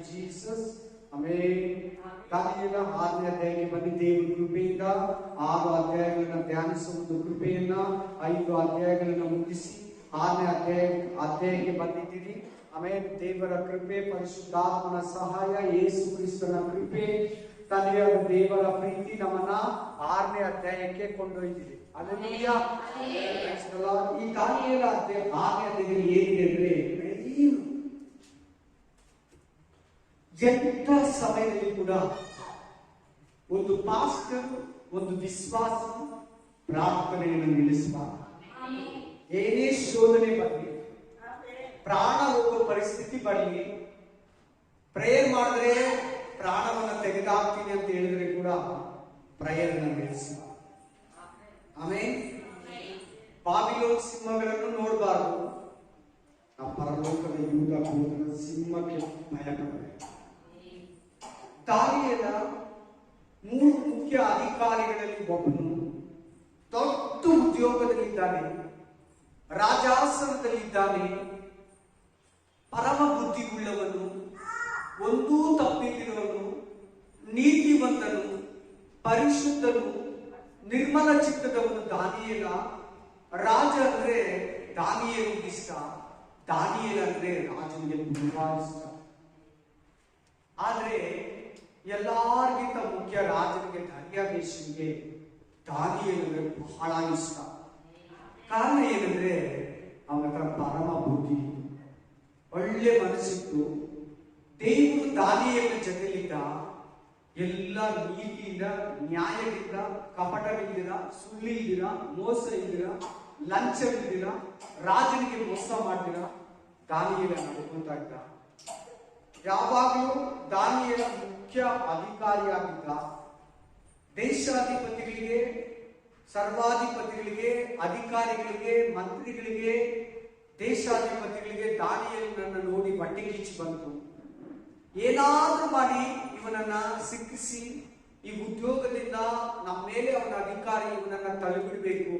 Jesus. ಆಮೇಲೆ ದಾನಿಯೇಲ 6ನೇ ಅಧ್ಯಾಯಕ್ಕೆ ಬನ್ನಿ. ದೇವರ ಕೃಪೆಯಿಂದ 6 ಅಧ್ಯಾಯಗಳನ್ನ ಧ್ಯಾನಿಸುವುದು ಕೃಪೆಯನ್ನ 5 ಅಧ್ಯಾಯಗಳನ್ನ ಮುಗಿಸಿ 6ನೇ ಅಧ್ಯಾಯಕ್ಕೆ ಬಂದಿದ್ದೀರಿ. ಆಮೇಲೆ ದೇವರ ಕೃಪೆ, ಪರಿಶುದ್ಧಾತ್ಮನ ಸಹಾಯ, ಯೇಸು ಕ್ರಿಸ್ತನ ಕೃಪೆ, ತಂದೆಯಾದ ದೇವರ ಪ್ರೀತಿ ನಮ್ಮನ್ನ 6ನೇ ಅಧ್ಯಾಯಕ್ಕೆ ಕೊಂಡೊಯ್ದಿದೆ. ಅಲ್ಲೆಲ್ಲೂಯಾ. ಈ ದಾನಿಯೇಲ 6ನೇ ಅಧ್ಯಾಯದಲ್ಲಿ ಏನಿದೆ ಅಂದ್ರೆ, ಎಂಥ ಸಮಯದಲ್ಲಿ ಕೂಡ ಒಂದು ಪಾಸ್ಟರ್, ಒಂದು ವಿಶ್ವಾಸ ಪ್ರಾರ್ಥನೆಯನ್ನು ನಿಲ್ಲಿಸಬಾರದು. ಏನೇ ಶೋಧನೆ ಬರಲಿ, ಪ್ರಾಣ ಹೋಗೋ ಪರಿಸ್ಥಿತಿ ಬರಲಿ, ಪ್ರೇಯರ್ ಮಾಡಿದ್ರೆ ಪ್ರಾಣವನ್ನು ತೆಗೆದಾಕ್ತೀನಿ ಅಂತ ಹೇಳಿದ್ರೆ ಕೂಡ ಪ್ರೇಯರ್ ನಿಲ್ಲಿಸಬಾರದು. ಆಮೇಲೆ ಬಾಬಿಲೋನ್ ಸಿಂಹಗಳನ್ನು ನೋಡಬಾರದು. ಆ ಪರಲೋಕದ ಯೂದ ಗೋತ್ರದ ಸಿಂಹಕ್ಕೆ ಭಯ ಪಡಬೇಕು. ದಾನಿಯೇಲ 3 ಮುಖ್ಯ ಅಧಿಕಾರಿಗಳಲ್ಲಿ ಒಬ್ಬನು, ದೊಡ್ಡ ಉದ್ಯೋಗದಲ್ಲಿದ್ದಾನೆ, ರಾಜಾಸನದಲ್ಲಿದ್ದಾನೆ, ಪರಮ ಬುದ್ಧಿಯುಳ್ಳವನು, ಒಂದೂ ತಪ್ಪಿಲ್ಲದವನು, ನೀತಿವಂತನು, ಪರಿಶುದ್ಧನು, ನಿರ್ಮಲ ಚಿತ್ತದವನು ದಾನಿಯೇಲ. ರಾಜ ಅಂದ್ರೆ ದಾನಿಯೇಲನಿಗೆ ಇಷ್ಟ, ದಾನಿಯೇಲ ಅಂದ್ರೆ ರಾಜನಿಗೆ ತುಂಬಾ ಇಷ್ಟ. ಆದ್ರೆ ಎಲ್ಲರಿಗಿಂತ ಮುಖ್ಯ ರಾಜನಿಗೆ, ದಾರ್ಯಾವೇಶನಿಗೆ ದಾನಿಯೇಲ ಅಂದ್ರೆ ಬಹಳ ಇಷ್ಟ. ಕಾರಣ ಏನಂದ್ರೆ ಅವನ ಹತ್ರ ಪರಮ ಬುದ್ಧಿ, ಒಳ್ಳೆ ಮನಸ್ಸಿತ್ತು. ದೇವರು ದಾನಿಯೇಲನ ಜೊತೆಲಿದ್ದ. ಎಲ್ಲ ನೀತಿಯಿಂದ, ನ್ಯಾಯದಿಂದ, ಕಪಟವಿಲ್ಲದಿರ, ಸುಳ್ಳಿಲ್ದಿರ, ಮೋಸ ಇಲ್ದಿರ, ಲಂಚವಿಲ್ದಿರ, ರಾಜನಿಗೆ ಮೋಸ ಮಾಡ್ದಿರ ದಾನಿಯೇಲ ನಡ್ಕೊಂತಾ ಇದ್ದ. ಯಾವಾಗಲೂ ದಾನಿಯೇಲ ಮುಖ್ಯ ಅಧಿಕಾರಿಯಾಗಿದ್ದ. ದೇಶಾಧಿಪತಿಗಳಿಗೆ, ಸರ್ವಾಧಿಪತಿಗಳಿಗೆ, ಅಧಿಕಾರಿಗಳಿಗೆ, ಮಂತ್ರಿಗಳಿಗೆ, ದೇಶಾಧಿಪತಿಗಳಿಗೆ ದಾನಿಯೇಲನನ್ನು ನೋಡಿ ಹೊಟ್ಟೆ ಕಿಚ್ಚು ಬಂತು. ಏನಾದ್ರೂ ಮಾಡಿ ಇವನನ್ನ ಸಿಕ್ಕಿಸಿ ಈ ಉದ್ಯೋಗದಿಂದ ನಮ್ಮ ಮೇಲೆ ಅವನ ಅಧಿಕಾರಿ ಇವನನ್ನ ತಳ್ಳಿಬಿಡ್ಬೇಕು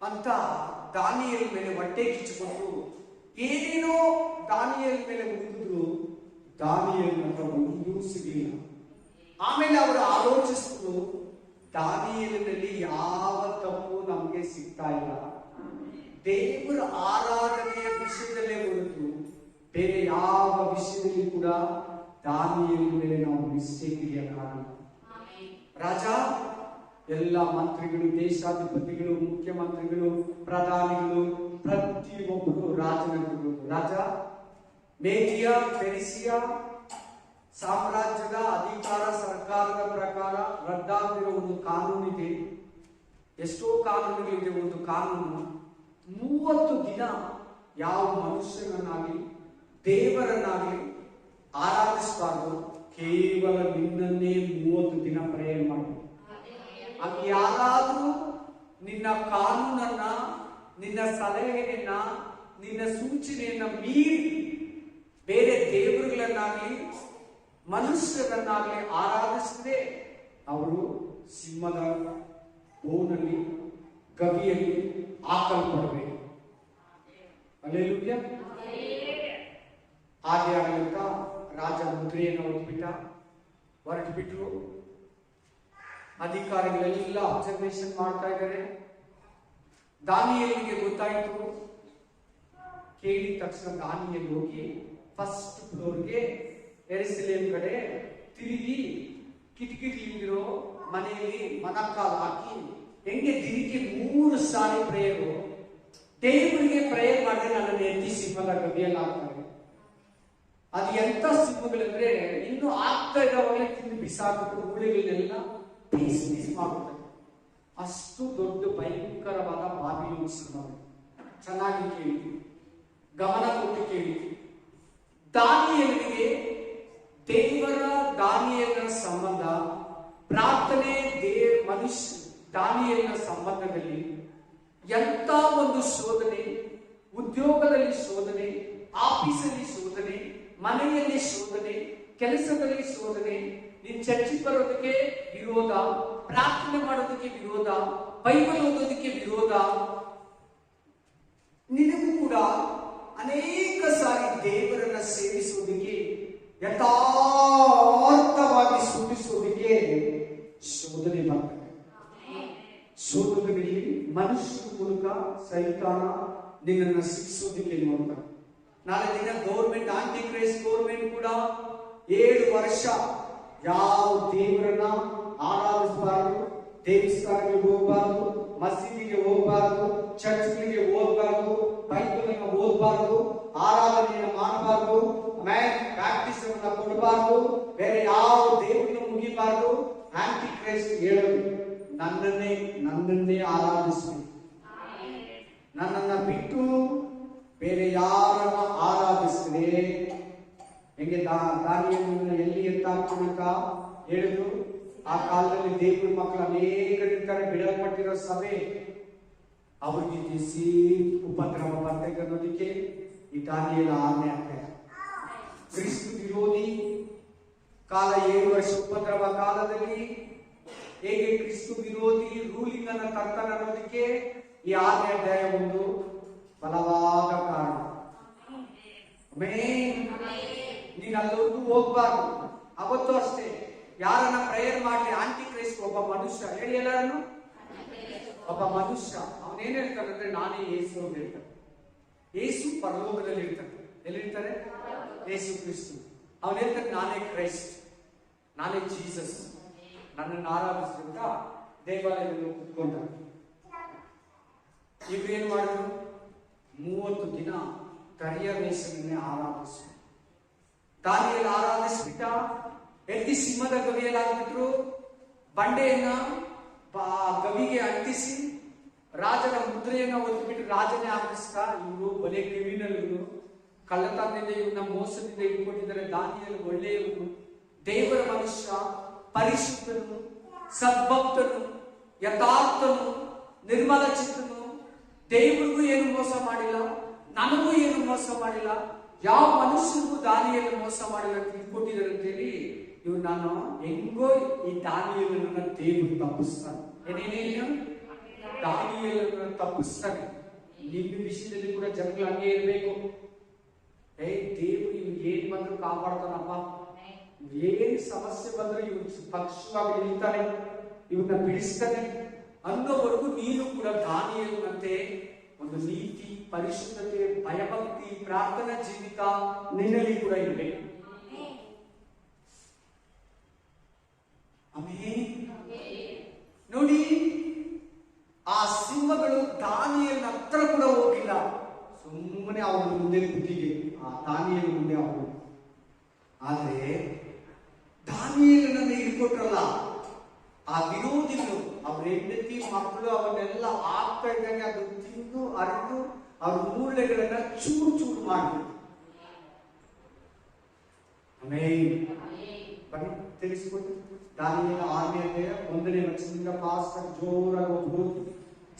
ಅಂತ ದಾನಿಯೇಲ ಮೇಲೆ ಹೊಟ್ಟೆ ಕಿಚ್ಚು ಬಂತು. ಏನೇನೋ ದಾನಿಯೇಲ ಮೇಲೆ ಹುಡುಗಿದ್ರು, ದಾನಿಯೇಲನ ಹತ್ರ ಒಂದೂ ಸಿಗಲಿಲ್ಲ. ಆಮೇಲೆ ಅವರು ಆಲೋಚಿಸಿದ್ರು, ದಾನಿಯೇಲನಲ್ಲಿ ಯಾವ ತಪ್ಪು ನಮಗೆ ಸಿಗ್ತಾ ಇಲ್ಲ. ದೇವರ ಆರಾಧನೆಯ ವಿಷಯದಲ್ಲೇ ಹೊರತು ಬೇರೆ ಯಾವ ವಿಷಯದಲ್ಲಿ ಕೂಡ ದಾನಿಯೇಲನ ಮೇಲೆ ನಾವು ಮಿಸ್ಟೇಕ್ ಇದೆಯಲ್ಲ. ರಾಜ, ಎಲ್ಲ ಮಂತ್ರಿಗಳು, ದೇಶಾಧಿಪತಿಗಳು, ಮುಖ್ಯಮಂತ್ರಿಗಳು, ಪ್ರಧಾನಿಗಳು, ಪ್ರತಿಯೊಬ್ಬರು ರಾಜನ ರಾಜ ಮೇದಿಯಾ ಪೆರ್ಸಿಯಾ ಸಾಮ್ರಾಜ್ಯದ ಅಧಿಕಾರ ಸರ್ಕಾರದ ಪ್ರಕಾರ ರದ್ದಾಗಿರೋ ಒಂದು ಕಾನೂನಿದೆ. ಎಷ್ಟೋ ಕಾನೂನುಗಳಿದೆ. ಒಂದು ಕಾನೂನು 30 ದಿನ ಯಾವ ಮನುಷ್ಯನನ್ನಾಗಲಿ ದೇವರನ್ನಾಗಲಿ ಆರಾಧಿಸಬಾರ್ದು. ಕೇವಲ ನಿನ್ನನ್ನೇ 30 ದಿನ ಪ್ರೇಯರ್ ಮಾಡಿ. ಅದು ಯಾರಾದ್ರೂ ನಿನ್ನ ಕಾನೂನನ್ನ, ನಿನ್ನ ಸಲಹೆಯನ್ನ, ನಿನ್ನ ಸೂಚನೆಯನ್ನ ಮೀರಿ ಬೇರೆ ದೇವರುಗಳನ್ನಾಗಲಿ ಮನುಷ್ಯರನ್ನಾಗಲಿ ಆರಾಧಿಸಿದ್ರೆ ಅವರು ಸಿಂಹದ ಬೋನಲ್ಲಿ, ಗವಿಯಲ್ಲಿ ಹಾಕಲ್ಪಡಬೇಕು. ಹಲ್ಲೆಲೂಯಾ. ಹಾಗೆ ಆಗಲಿಕ್ಕ ರಾಜ ಮುದ್ರೆಯನ್ನು ಹೊರಟು ಬಿಟ್ರು. ಅಧಿಕಾರಿಗಳೆಲ್ಲ ಅಬ್ಸರ್ವೇಷನ್ ಮಾಡ್ತಾ ಇದ್ದಾರೆ. ದಾನಿಯೇಲನಿಗೆ ಗೊತ್ತಾಯಿತು. ಕೇಳಿದ ತಕ್ಷಣ ದಾನಿಯೇಲ ಹೋಗಿ ಫಸ್ಟ್ ಫ್ಲೋರ್ಗೆ ಯೆರೂಸಲೇಮ್ ಕಡೆ ತಿರುಗಿ ಕಿಟಕಿಗಳಿರೋ ಮನೆಯಲ್ಲಿ ಮೊಣಕಾಲು ಹಾಕಿ ಹೆಂಗೆ ದಿನಕ್ಕೆ 3 ಸಾರಿ ಪ್ರೇಯರು, ದೇವರಿಗೆ ಪ್ರೇಯರ್ ಮಾಡಿದ್ರೆ ನನ್ನನ್ನು ಎತ್ತಿ ಸಿಂಹದ ಗವಿಯಲ್ಲಿ ಹಾಕ್ತಾರೆ. ಅದು ಎಂತ ಸಿಂಹಗಳಂದ್ರೆ ಇನ್ನು ಆಗ್ತಾ ಇದ್ದಾಗಲೇ ತಿಂದು ಬಿಸಾಕಿಟ್ಟು ಹುಳಿಗಳನ್ನೆಲ್ಲ ಪೀಸ್ ಮಾಡ್ತಾರೆ. ಅಷ್ಟು ದೊಡ್ಡ ಭಯಂಕರವಾದ ಬಾಬಿಲೋನ್ ಸಿಂಹ. ಚೆನ್ನಾಗಿ ಕೇಳಿ, ಗಮನ ಕೊಟ್ಟು ಕೇಳಿ. ದಾನಿಯೇಲನಿಗೆ ದೇವರ ದಾನಿಯೇಲನ ಸಂಬಂಧ, ಪ್ರಾರ್ಥನೆ ಮನುಷ್ಯ ದಾನಿಯೇಲನ ಸಂಬಂಧದಲ್ಲಿ ಎಂತ ಒಂದು ಶೋಧನೆ, ಉದ್ಯೋಗದಲ್ಲಿ ಶೋಧನೆ, ಆಫೀಸಲ್ಲಿ ಶೋಧನೆ, ಮನೆಯಲ್ಲಿ ಶೋಧನೆ, ಕೆಲಸದಲ್ಲಿ ಶೋಧನೆ, ನೀನ್ ಚರ್ಚಿಗೆ ಬರೋದಕ್ಕೆ ವಿರೋಧ, ಪ್ರಾರ್ಥನೆ ಮಾಡೋದಕ್ಕೆ ವಿರೋಧ, ಬೈಬಲ್ ಓದೋದಕ್ಕೆ ವಿರೋಧ. ನಿನಗೂ ಕೂಡ ಅನೇಕ ಸಾರಿ ದೇವರನ್ನ ಸೇವಿಸುವುದಕ್ಕೆ ಯಥಾರ್ಥವಾಗಿ ಸುತ್ತಿಸೋದಕ್ಕೆ ಶೋಧನೆ ಬರ್ತದೆ. ಶೋಧನೆಯಲ್ಲಿ ಮನುಷ್ಯ ಮೂಲಕ ಸೈತಾನ ನಿನ್ನನ್ನು ಶಿಕ್ಷೋದಕ್ಕೆ ನೋಡ್ತಾರೆ. ನಾಳೆ ದಿನ ಗೌರ್ಮೆಂಟ್ ಆಂಟಿ ಕ್ರೈಸ್ಟ್ ಗೌರ್ಮೆಂಟ್ ಕೂಡ 7 ವರ್ಷ ಯಾವ ದೇವರನ್ನ ಆರಾಧಿಸಬಾರದು, ದೇವಸ್ಥಾನಕ್ಕೆ ಹೋಗಬಾರದು, ಮಸೀದಿಗೆ ಹೋಗಬಾರದು, ಚರ್ಚ್ಗಳಿಗೆ ಹೋಗಬಾರದು, ಬೈಬಲ್ ಅನ್ನು ಓದಬಾರದು, ಆರಾಧನೆಯನ್ನು ಮಾಡಬಾರದು, ಬ್ಯಾಪ್ಟಿಸಮ್ ಕೊಡಬಾರದು, ಬೇರೆ ಯಾವ ದೇವರನ್ನು ಮುಗಿಬಾರದು. ಆಂಟಿ ಕ್ರೈಸ್ಟ್ ಹೇಳೋದು ನನ್ನನ್ನೇ ಆರಾಧಿಸಬೇಕು, ನನ್ನನ್ನ ಬಿಟ್ಟು ಬೇರೆ ಯಾರನ್ನ ಆರಾಧಿಸಿದ್ರೆ ಹೆಂಗೆ ದಾನಿಯನ್ನು ಎಲ್ಲಿ ಎತ್ತಾಕ್ತನಕ ಹೇಳಿದ್ರು. ಆ ಕಾಲದಲ್ಲಿ ದೇವ್ರ ಮಕ್ಕಳು ಅನೇಕರಿರ್ತಾರೆ, ಬಿಡಲ್ಪಟ್ಟಿರೋ ಸಭೆ, ಅವ್ರಿಗೆ ಉಪದ್ರವ ಬರ್ತೈತೆ ಅನ್ನೋದಕ್ಕೆ ಈ ದಾನಿಯೇಲ ಆಜ್ಞೆ ಆಗ್ತದೆ. ಕ್ರಿಸ್ತ ವಿರೋಧಿ ಕಾಲ 7 ವರ್ಷ ಉಪದ್ರವ ಕಾಲದಲ್ಲಿ ಹೇಗೆ ಕ್ರಿಸ್ತ ವಿರೋಧಿ ರೂಲಿಂಗ್ ಅನ್ನ ತರ್ತಾನೆ ಅನ್ನೋದಕ್ಕೆ ಈ 6ನೇ ಅಧ್ಯಾಯ ಒಂದು ಬಲವಾದ ಕಾರಣ. ನೀನು ಅಲ್ಲವರೆಗೂ ಹೋಗ್ಬಾರ್ದು. ಅವತ್ತು ಅಷ್ಟೇ ಯಾರನ್ನ ಪ್ರೇಯರ್ ಮಾಡ್ಲಿ ಆಂಟಿ ಕ್ರೈಸ್ಟ್ ಒಬ್ಬ ಮನುಷ್ಯ ಹೇಳಿ, ಎಲ್ಲಾರನ್ನು ಒಬ್ಬ ಮನುಷ್ಯ ಅವನೇನ್ ಹೇಳ್ತಾನೆ ಅಂದ್ರೆ ನಾನೇ ಯೇಸು ಅಂತ ಹೇಳ್ತಾನೆ. ಯೇಸು ಪರಲೋಕದಲ್ಲಿ ಇರ್ತಾನೆ. ಎಲ್ಲಿರ್ತಾರೆ? ಯೇಸು ಕ್ರಿಸ್ತು. ಅವನ್ ಹೇಳ್ತಾನೆ ನಾನೇ ಕ್ರೈಸ್ಟ್, ನಾನೇ ಜೀಸಸ್, ನನ್ನನ್ನು ಆರಾಧಿಸಿದಂತ ದೇವಾಲಯದಲ್ಲಿ ಕುತ್ಕೊಂಡ. ಇವ್ರು ಏನ್ ಮಾಡಿದ್ರು? 30 ದಿನ ದರ್ಯಾವೇಶನನ್ನೇ ಆರಾಧಿಸಿ ದಾನಿಯೇಲ ಆರಾಧಿಸ್ಬಿಟ್ಟ. ಎತ್ತಿ ಸಿಂಹದ ಗವಿಯಲ್ಲಾಗ್ಬಿಟ್ರು. ಬಂಡೆಯನ್ನ ಗವಿಗೆ ಅಂಟಿಸಿ ರಾಜನ ಮುದ್ರೆಯನ್ನ ಒತ್ತಿಬಿಟ್ಟು ರಾಜನೇ ಹಾಕಿಸ್ತಾ. ಇವರು ಬಲೆ ಕ್ರಿಮಿನಲ್ಗಳು, ಕಳ್ಳತನದಿಂದ ಇವ್ರನ್ನ ಮೋಸದಿಂದ ಇಟ್ಕೊಂಡಿದ್ದಾರೆ. ದಾನಿಯೇಲ ಒಳ್ಳೆಯವರು, ದೇವರ ಮನುಷ್ಯ, ಪರಿಶುದ್ಧನು, ಸದ್ಭಕ್ತನು, ಯಥಾರ್ಥನು, ನಿರ್ಮಲ ಚಿತ್ತನು, ದೇವರಿಗೂ ಏನು ಮೋಸ ಮಾಡಿಲ್ಲ, ನನಗೂ ಏನು ಮೋಸ ಮಾಡಿಲ್ಲ, ಯಾವ ಮನುಷ್ಯನಿಗೂ ದಾನಿಯೇಲ ಮೋಸ ಮಾಡಿಲ್ಲ ಅಂತ ತಿಳ್ಕೊಟ್ಟಿದ್ದಾರೆ ಅಂತೇಳಿ ಇವ್ರು ನಾನು ಹೆಂಗೋ ಈ ದಾನಿಯೇಲನನ್ನ ದೇವರು ತಪ್ಪಿಸ್ತಾನೆ. ಏನೇನೇನು ದಾನಿಯೇಲನನ್ನ ತಪ್ಪಿಸ್ತಾನೆ. ನಿಮ್ಮ ವಿಷಯದಲ್ಲಿ ಕೂಡ ಜನಗಳು ಹಂಗೆ ಇರಬೇಕು. ದೇವರು ಇವ್ರಿಗೆ ಏನ್ ಬಂದ್ರು ಕಾಪಾಡ್ತಾನಪ್ಪ, ಏನ್ ಸಮಸ್ಯೆ ಬಂದ್ರು ಇವ್ರು ಪಕ್ಷವಾಗಿ ನಿಲ್ತಾನೆ, ಇವ್ರನ್ನ ಬಿಡಿಸ್ತಾನೆ ಅನ್ನೋವರೆಗೂ ನೀನು ಕೂಡ ದಾನಿಯೇಲನಂತೆ ಒಂದು ನೀತಿ, ಪರಿಶುದ್ಧತೆ, ಭಯಭಕ್ತಿ, ಪ್ರಾರ್ಥನಾ ಜೀವಿತ ನಿನ್ನಲ್ಲಿ ಕೂಡ ಇರಬೇಕು. ನೋಡಿ, ಆ ಸಿಂಹಗಳು ದಾನಿಯೇಲನ ಹತ್ರ ಕೂಡ ಹೋಗಿಲ್ಲ. ಸುಮ್ಮನೆ ಅವರ ಮುಂದೆ ಕುತ್ತಿಗೆ ಆ ದಾನಿಯೇಲನ ಮುಂದೆ ಅವರು. ಆದ್ರೆ ದಾನಿಯೇಲನನ್ನ ಹಿಡ್ಕೊಟ್ರಲ್ಲ ಆ ವಿರೋಧಿಗಳು, ಅವ್ರ ಹೆಂಡತಿ ಮಕ್ಕಳು ಅವನ್ನೆಲ್ಲ ಆಗ್ತಾ ಇದ್ದಂಗೆ ಅದು ತಿಂದು ಅರಿದು ಅವ್ರ ಮೂಳೆಗಳನ್ನ ಚೂರು ಚೂರು ಮಾಡಿದ್ರು. ಬನ್ನಿ ತಿಳಿಸಿಕೊಟ್ಟು. ದಾನಿಯೇಲ 6ನೇ ಅಧ್ಯಾಯ 1ನೇ ವಚನದಿಂದ ಫಾಸ್ಟ್ ಆಗಿ ಜೋರಾಗಿ ಹೋಗ್ಬೋದು,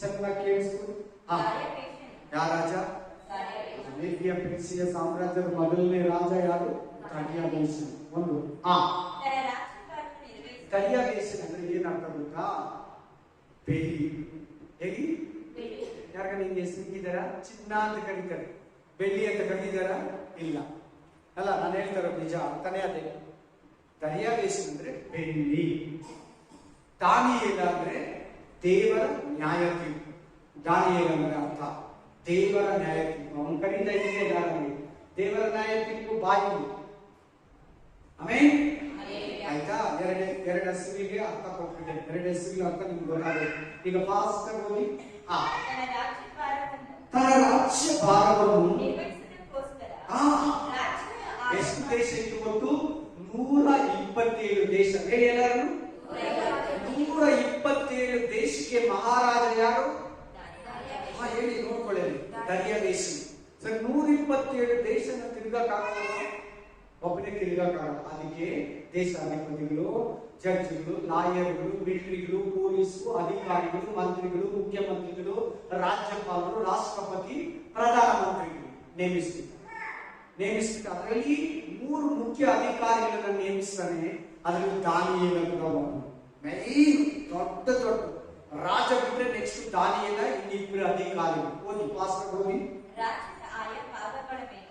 ಚೆನ್ನಾಗಿ ಕೇಳಿಸ್ಬೋದು. ಯಾವ ರಾಜ? ಮೇದ್ಯ ಪೆರ್ಸಿಯ ಸಾಮ್ರಾಜ್ಯದ ಮೊದಲನೇ ರಾಜ ಯಾರು? ದರ್ಯಾವೇಶ. ಒಂದು ದರ್ಯಾವೇಶ ಅಂದ್ರೆ ಏನರ್ಥ ಗೊತ್ತಾ? ಬೆಳ್ಳಿ. ಹೇಳಿ, ಯಾರ ನಿಮ್ಗೆ ಹೆಸರಿದ್ದಾರ? ಚಿನ್ನ ಅಂತ ಕರೀತಾರೆ, ಬೆಳ್ಳಿ ಅಂತ ಕರೀತಾರ? ಇಲ್ಲ ಅಲ್ಲ, ನಾನು ಹೇಳ್ತಾರ ನಿಜ, ಅರ್ಥನೇ ಅದೇ. ದರ್ಯಾವೇಶ ಅಂದ್ರೆ ಬೆಳ್ಳಿ. ದಾನಿಯೇಲ ಅಂದ್ರೆ ದೇವರ ನ್ಯಾಯ ತೀರ್ಪು. ದಾನಿಯೇಲ ಅಂದ್ರೆ ಅರ್ಥ ದೇವರ ನ್ಯಾಯ ತೀರ್ಪು. ಅವನು ಕರೀತಾ ಇದ್ದೇ ದೇವರ ನ್ಯಾಯ ತೀರ್ಪು ಬಾಯಿ. ಆಮೇಲೆ ಆಯ್ತಾ? ಎರಡು ಹೆಸರಿಗೆ ಅರ್ಥ ಕೊಟ್ಟಿದೆ. 2 ಹೆಸರಿಗೆ ಅರ್ಥ ನಿಮ್ಗೆ ಗೊತ್ತಾಗುತ್ತೆ. ಈಗ ಫಾಸ್ಟ್ ಹೋಗಿ ತನ್ನ ರಾಜ್ಯ ಭಾರವನ್ನು ಎಷ್ಟು ದೇಶ ಇತ್ತು ಗೊತ್ತು? 127 ದೇಶ. ಹೇಳಿ ಎಲ್ಲರೂ, 127 ದೇಶಕ್ಕೆ ಮಹಾರಾಜ ಯಾರು? ಹೇಳಿ ನೋಡ್ಕೊಳ್ಳಿ, ದರ್ಯಾವೇಶ. 127 ದೇಶನ ತಿರುಗಕ್ಕಾಗಲ್ಲ, ಒಬ್ಬನೇ ತಿರುಗಕ್ಕಾಗಲ್ಲ. ಅದಕ್ಕೆ ದೇಶಾಧಿಪತಿಗಳು, ಜಡ್ಜ್ಗಳು, ಲಾಯರ್ಗಳು, ಮಿಲಿಟರಿಗಳು, ಪೊಲೀಸರು, ಅಧಿಕಾರಿಗಳು, ಮಂತ್ರಿಗಳು, ಮುಖ್ಯಮಂತ್ರಿಗಳು, ರಾಜ್ಯಪಾಲರು, ರಾಷ್ಟ್ರಪತಿ, ಪ್ರಧಾನಮಂತ್ರಿಗಳು ನೇಮಿಸ್ತಾರೆ. ಅದರಲ್ಲಿ 3 ಮುಖ್ಯ ಅಧಿಕಾರಿಗಳನ್ನ ನೇಮಿಸ್ತಾನೆ. ಅದರಲ್ಲಿ ದಾನಿಯೇಲ ಕೂಡ ಒಬ್ಬನು. ಮೈನ್ ದೊಡ್ಡ ರಾಜ ಬಿಟ್ರೆ ನೆಕ್ಸ್ಟ್ ದಾನಿಯೇಲ, ಇನ್ನಿಬ್ಬರು ಅಧಿಕಾರಿಗಳು. ಓದಿ ಪಾಸ್ಟರ್ ಹೋಗಿ. ರಾಜ್ಯದ ಆಯಾ ಭಾಗಗಳ ಮೇಲೆ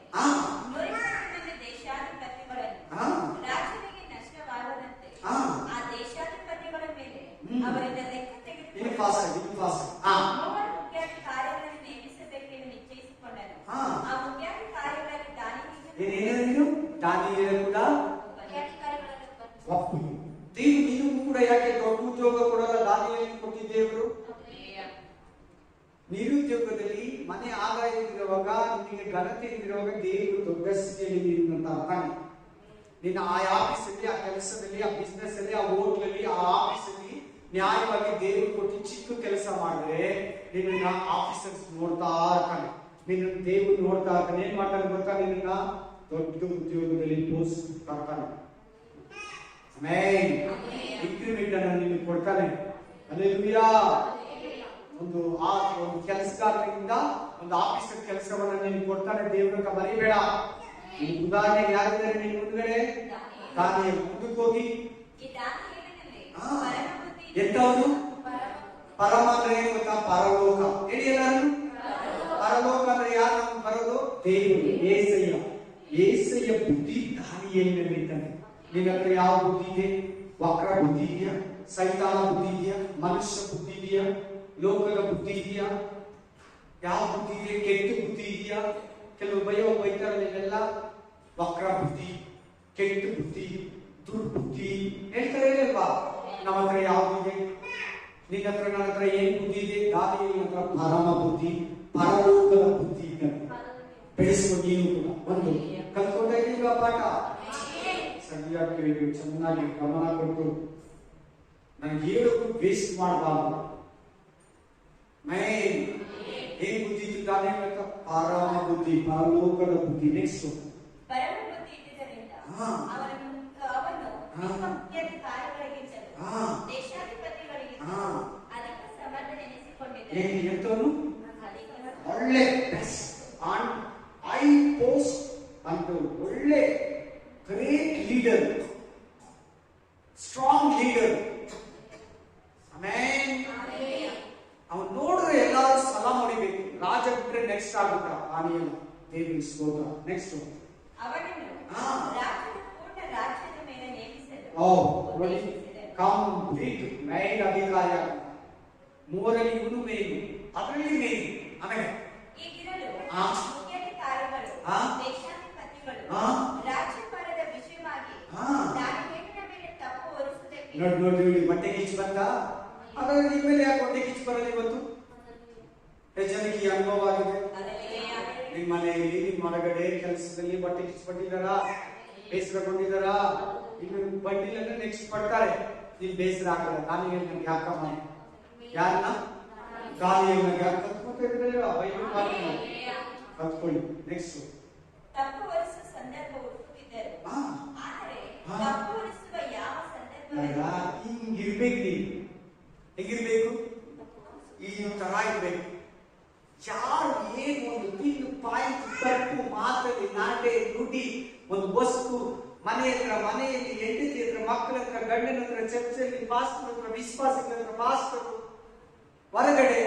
ಏನೇನು ದಾನಿಯೇಲ ಕೂಡ ಒಪ್ಪಿಗೆ. ನೀವು ಕೂಡ ಯಾಕೆ ದೊಡ್ಡ ಉದ್ಯೋಗ ಕೊಡಲ್ಲ? ದಾನಿಯೇಲನಿಗೆ ಕೊಟ್ಟಿದ್ದೇವರು. ನಿರುದ್ಯೋಗದಲ್ಲಿ ಮನೆ ಆದಾಯ ಇರುವಾಗ, ನಿನಗೆ ಘನತೆ ಇರುವಾಗ ದೇವರು ದೊಡ್ಡ ಸ್ಥಿತಿಯಲ್ಲಿ ಇರುವಂತ ನಿನ್ನ ಆ ಆಫೀಸಲ್ಲಿ, ಆ ಕೆಲಸದಲ್ಲಿ, ಆ ಬಿಸ್ನೆಸ್ ಅಲ್ಲಿ, ಆ ಹೋಟ್ಲಲ್ಲಿ, ಆ ಆಫೀಸಲ್ಲಿ ನ್ಯಾಯವಾಗಿ ದೇವರು ಕೊಟ್ಟು ಚಿಕ್ಕ ಕೆಲಸ ಮಾಡಿದ್ರೆ ನಿನ್ನ ಆಫೀಸರ್ಸ್ ನೋಡ್ತಾ ಇರ್ತಾನೆ, ನಿನ್ನ ದೇವರು ನೋಡ್ತಾ ಇರ್ತಾನೆ. ಏನ್ ಮಾಡ್ತಾನೆ ಗೊತ್ತಾ? ನಿನ್ನ ದೊಡ್ಡ ಉದ್ಯೋಗದಲ್ಲಿ ಪೋಸ್ಟ್ ತರ್ತಾನೆ. ಇಂಕ್ರಿಮೆಂಟ್ ಅನ್ನು ನಿಮಗೆ ಕೊಡ್ತಾನೆ. ಹಲ್ಲೆಲೂಯಾ. ಒಂದು ಕೆಲಸಗಾರರಿಂದ ಒಂದು ಆಫೀಸರ್ ಕೆಲಸವನ್ನ ನಿಮಗೆ ಕೊಡ್ತಾನೆ. ದೇವರ ಮರಿಬೇಡ. ಉದಾಹರಣೆಗೆ ಯಾರಿದ್ದಾರೆ ನಿನ್ನ ಮುಂದ್ಗಡೆ? ದಾನಿಯೇಲ. ಮುಂದಕ್ಕೆ ಹೋಗಿ ಎಂತವನು? ಪರಮ ಅಂದ್ರೆ ಏನು ಗೊತ್ತಾ? ಪರಲೋಕ. ಹೇಳಿ ಎಲ್ಲರೂ. ಪರಲೋಕ ಅಂದ್ರೆ ಯಾರು ನಮ್ಗೆ ಬರೋದು? ದೇವರು, ಏಸಯ್ಯ. ಏಸಯ್ಯ ಬುದ್ಧಿ ದಾನಿಯೇಲನಲ್ಲಿ ಇದ್ದಾನೆ. ನಿನ್ನ ಹತ್ರ ಯಾವ ಬುದ್ಧಿ ಇದೆ? ವಕ್ರ ಬುದ್ಧಿ ಇದೆಯಾ? ಸೈತಾನ ಬುದ್ಧಿ ಇದೆಯಾ? ಮನುಷ್ಯ ಬುದ್ಧಿ ಇದೆಯಾ? ಲೋಕದ ಬುದ್ಧಿ ಇದೆಯಾ? ಯಾವ ಬುದ್ಧಿ ಇದೆ? ಕೆಟ್ಟ ಬುದ್ಧಿ ಇದೆಯಾ? ಕೆಲವು ಬೈತಾರಲ್ಲ, ವಕ್ರ ಬುದ್ಧಿ, ಕೆಟ್ಟ ಬುದ್ಧಿ, ದುರ್ಬುದ್ಧಿ ಹೇಳ್ತಾರೆ ಅಲ್ವಾ? ನಮ್ಮ ಹತ್ರ ಯಾವ್ದಿದೆ? ನಿನ್ನ ಹತ್ರ, ನನ್ನ ಹತ್ರ ಏನ್ ಬುದ್ಧಿ ಇದೆ? ದಾನಿಯೇಲನ ಹತ್ರ ಪರಮ ಬುದ್ಧಿ, ಪರಲೋಕದ ಬುದ್ಧಿ ಇದೆ. ಬೆಳೆಸ್ಕೊಂಡು ನೀನು ಕೂಡ ಒಂದು ಕಲ್ತ್ಕೊಂಡ ಇದೀಗ ಪಾಠ ಸರಿಯಾಗಿ ಕೇಳಿ, ಚೆನ್ನಾಗಿ ಗಮನ ಕೊಟ್ಟು ನನಗೆ ಹೇಳೋದು ವೇಸ್ಟ್ ಮಾಡಬಾರ್ದು. ಏನ್ ಬುದ್ಧಿ ಇತ್ತು ದಾನಿಯೇಲನ? ಪರಮ ಬುದ್ಧಿ, ಪರಲೋಕದ ಬುದ್ಧಿ. ನೆಕ್ಸ್ಟ್ ಎಂತವನು? ಒಳ್ಳೆ ಐ ಪೋಸ್ಟ್ ಅಂತ ಒಳ್ಳೆ ಗ್ರೇಟ್ ಲೀಡರ್, ಸ್ಟ್ರಾಂಗ್ ಲೀಡರ್. ಅವನು ನೋಡಿದ್ರೆ ಎಲ್ಲಾರು ಸಲಾಮ್ ಹೊಡಿಬೇಕು. ರಾಜ ಬಿಟ್ರೆ ನೆಕ್ಸ್ಟ್ ಆಗುತ್ತ ದಾನಿಯೇಲ. ದೇವರಿಗೆ ಸ್ತೋತ್ರ. ನೆಕ್ಸ್ಟ್ ನೋಡಿ, ಕಂಪ್ಲೀಟ್ ಮೈನ್ ಅಧಿಕಾರಿ. ಮೂವರಲ್ಲಿ ಇವನು ಮೇನು, ಅದರಲ್ಲಿ ಮೇನು. ಆಮೇಲೆ ನೋಡಿ ಬಟ್ಟೆ ಕಿಚ್ಚು ಬಂತ. ಹಾಗಾದ್ರೆ ನಿಮ್ಮ ಮೇಲೆ ಯಾಕೆ ಹೊಟ್ಟೆ ಕಿಚ್ಚು ಬರಲ್ಲ ಇವತ್ತು? ಎಷ್ಟು ಜನಕ್ಕೆ ಈ ಅನುಭವ ಆಗಿದೆ? ನಿಮ್ಮ ಮನೆಯಲ್ಲಿ, ನಿಮ್ಮ ಹೊರಗಡೆ ಕೆಲಸದಲ್ಲಿ ಬಟ್ಟೆ ಕಿಚ್ಚು ಪಟ್ಟಿದ್ದಾರಾ? ಬೇಸರಗೊಂಡಿದ್ದಾರಾ? ಇನ್ನು ಬಂದಿಲ್ಲ ಅಂದ್ರೆ ನೆಕ್ಸ್ಟ್ ಪಡ್ತಾರೆ. ನೀನ್ ಬೇಸರ ಆಗಲ್ಲ. ದಾನಿಯೇಲ ನನಗೆ ಯಾಕಮ್ಮ? ಯಾರನ್ನ? ದಾನಿಯೇಲನ ಕತ್ಕೊತಿರಲಿಲ್ಲ. ಬೈಬಲ್ ಕತ್ಕೊಳ್ಳಿ. ನೆಕ್ಸ್ಟ್ ಹಿಂಗಿರ್ಬೇಕು. ನೀನು ಹೆಂಗಿರ್ಬೇಕು? ಈ ತರ ಇರ್ಬೇಕು. ಯಾರು ಏನು ಒಂದು ತಿಂದು ಪಾಯಿಂಟ್ ತಪ್ಪು ಮಾತಲ್ಲಿ ನಾಟೆ ನುಡಿ ಒಂದು ವಸ್ತು ಮನೆ ಹತ್ರ, ಮನೆಯಲ್ಲಿ ಹೆಂಡತಿ ಹತ್ರ, ಮಕ್ಕಳ ಹತ್ರ, ಗಂಡನ ಹತ್ರ, ಚರ್ಚಲ್ಲಿ ಪಾಸ್ಟರ್ ಹತ್ರ, ವಿಶ್ವಾಸಿಗಳ ಹತ್ರ, ಪಾಸ್ಟರ್ ಹೊರಗಡೆ,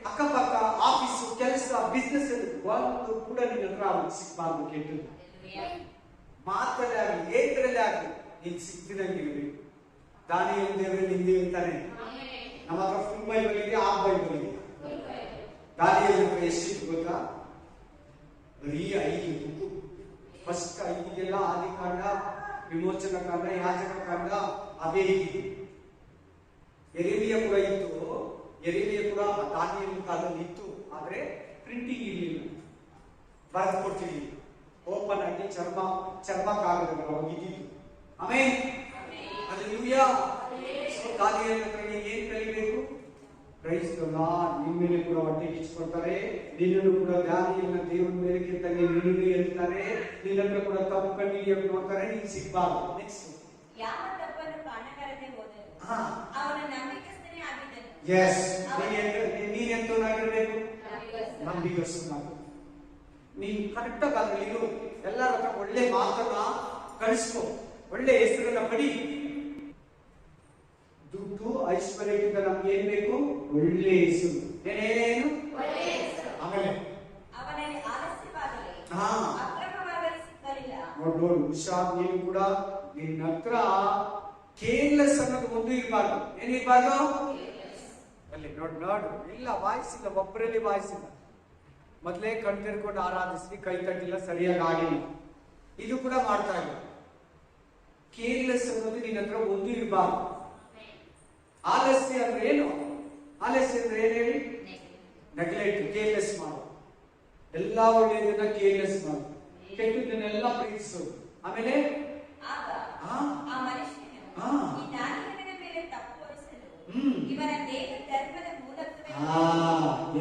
ಅಕ್ಕಪಕ್ಕ, ಆಫೀಸು, ಕೆಲಸ, ಬಿಸ್ನೆಸ್ ಅಲ್ಲಿ ಒಂದು ಕೂಡ ನಿನ್ನ ಹತ್ರ ಅವ್ರಿಗೆ ಸಿಕ್ಬಾರ್ದು. ಕೆಟ್ಟದ್ದು ಮಾತಲ್ಲಿ ಆಗಲಿ, ಏತರಲ್ಲಿ ಆಗಲಿ ನೀನ್ ಸಿಕ್ತಿದಂಗಿರ್ಬೇಕು. ದಾನಿಯೇಲ ದೇವರಲ್ಲಿ ಹಿಂದೆ ಇರ್ತಾನೆ. ನಮ್ಮ ಹತ್ರ ಫುಲ್ ಬೈಬಲ್ ಇದೆ, ಆ ಬೈಬಲ್ ಇದೆ. ದಾನಿಯೇಲನ ಹತ್ರ ಎಷ್ಟಿತ್ತು ಗೊತ್ತಾ? ಬರೀ 5 ಬುಕ್. ಫಸ್ಟ್ 5 ಆದಿಕಾಂಡ, ವಿಮೋಚನ ಕಾಂಡ, ಯಾಜಕ ಕಾಂಡ, ಅದೇ ಇದೆ. ಯೆರೆಮೀಯ ಕೂಡ ಇತ್ತು. ಯೆರೆಮೀಯ ಕೂಡ ದಾನಿಯೇಲನ ಕಾಲದಲ್ಲಿ ಇತ್ತು. ಆದ್ರೆ ಪ್ರಿಂಟಿಂಗ್ ಇರಲಿಲ್ಲ, ಬರೆದು ಕೊಡ್ತೀವಿ. ಓಪನ್ ಆಗಿ ಚರ್ಮ ಕಾಗದಗಳು ಅವಾಗಿದ್ದು. ಆಮೇಲೆ ಹಲ್ಲೆಲೂಯಾ. ದಾನಿಯೇಲನ ಹತ್ರ ಏನ್ ಕಲಿಬೇಕು? Praise the lord. ನಿಮ್ಮ ಮೇಲೆ ಕೂಡ ಹೊಟ್ಟೆ ಕಿಚ್ಕೊಳ್ತಾರೆ. ನಿನ್ನನ್ನು ಕೂಡ ದಾನಿಯೇಲನ ದೇವರ ಮೇಲೆ ಕಿತ್ತಂಗೆ ನಿನ್ನನ್ನು ಹೇಳ್ತಾರೆ. ನಿನ್ನ ಹತ್ರ ಕೂಡ ತಪ್ಪು ಕಂಡಿಡಿಯಕ್ಕೆ ನೋಡ್ತಾರೆ. ನೀನು ಸಿಗ್ಬಾರ್ದು. ನೆಕ್ಸ್ಟ್ ಯಾವ ತಪ್ಪನ್ನು ಕಾಣಗಾರದೆ ಹೋದನು, ಅವನ ನಂಬಿಕಸ್ಥನೇ ಆಗಿದ್ದನು. ಎಸ್, ನೀನೆಂತವನಾಗಿರ್ಬೇಕು? ನಂಬಿಕಸ್ಥನಾಗು. ನೀನು ಕರೆಕ್ಟಾಗಿ ಅದ್ರಲ್ಲಿ ಇರು. ಎಲ್ಲರ ಹತ್ರ ಒಳ್ಳೆ ಮಾತನ್ನ ಕಳಿಸ್ಕೊ, ಒಳ್ಳೆ ಹೆಸರನ್ನ ಪಡಿ. ದುಡ್ಡು ಐಶ್ವರ್ಯಕ್ಕಿಂತ ನಮ್ಗೆ ಏನ್ ಬೇಕು? ಒಳ್ಳೆ ಹೆಸರು. ಏನೇನು? ಆಮೇಲೆ ಅವನಲ್ಲಿ ಆಲಸ್ಯವಾಗಲಿ, ಅಕ್ರಮವಾಗಲಿ ಸಿಕ್ಕಲಿಲ್ಲ. ನೋಡು ಹುಷಾರ್. ನೀನು ಕೂಡ ನಿನ್ನ ಹತ್ರ ಕೇರ್ಲೆಸ್ ಅನ್ನೋದು ಒಂದು ಇರಬಾರ್ದು. ಏನಿರಬಾರ್ದು? ಅಲ್ಲಿ ನೋಡು ಇಲ್ಲ, ವಾಯ್ಸ್ ಇಲ್ಲ, ಒಬ್ಬರಲ್ಲಿ ವಾಯ್ಸ್ ಇಲ್ಲ. ಮೊದಲೇ ಕಣ್ ತೆರ್ಕೊಂಡು ಆರಾಧಿಸಿ, ಕೈ ತಟ್ಟಿಲ್ಲ, ಸರಿಯಾಗಿ ಆಗಿಲ್ಲ. ಇದು ಕೂಡ ಮಾಡ್ತಾ ಇಲ್ಲ. ಕೇರ್ಲೆಸ್ ಅನ್ನೋದು ನಿನ್ನ ಹತ್ರ ಒಂದು ಇರಬಾರ್ದು. ಆಲಸ್ಯ ಅಂದ್ರೆ ಏನು? ಆಲಸ್ಯ ಅಂದ್ರೆ ಏನ್ ಹೇಳಿ? ನೆಗ್ಲೆಕ್ಟ್, ಕೇರ್ಲೆಸ್ ಮಾಡು. ಎಲ್ಲಾ ಒಳ್ಳೆಯದನ್ನ ಕೇರ್ಲೆಸ್ ಮಾಡು, ಕೆಟ್ಟದನ್ನೆಲ್ಲ ಪ್ರೀತಿಸೋದು. ಆಮೇಲೆ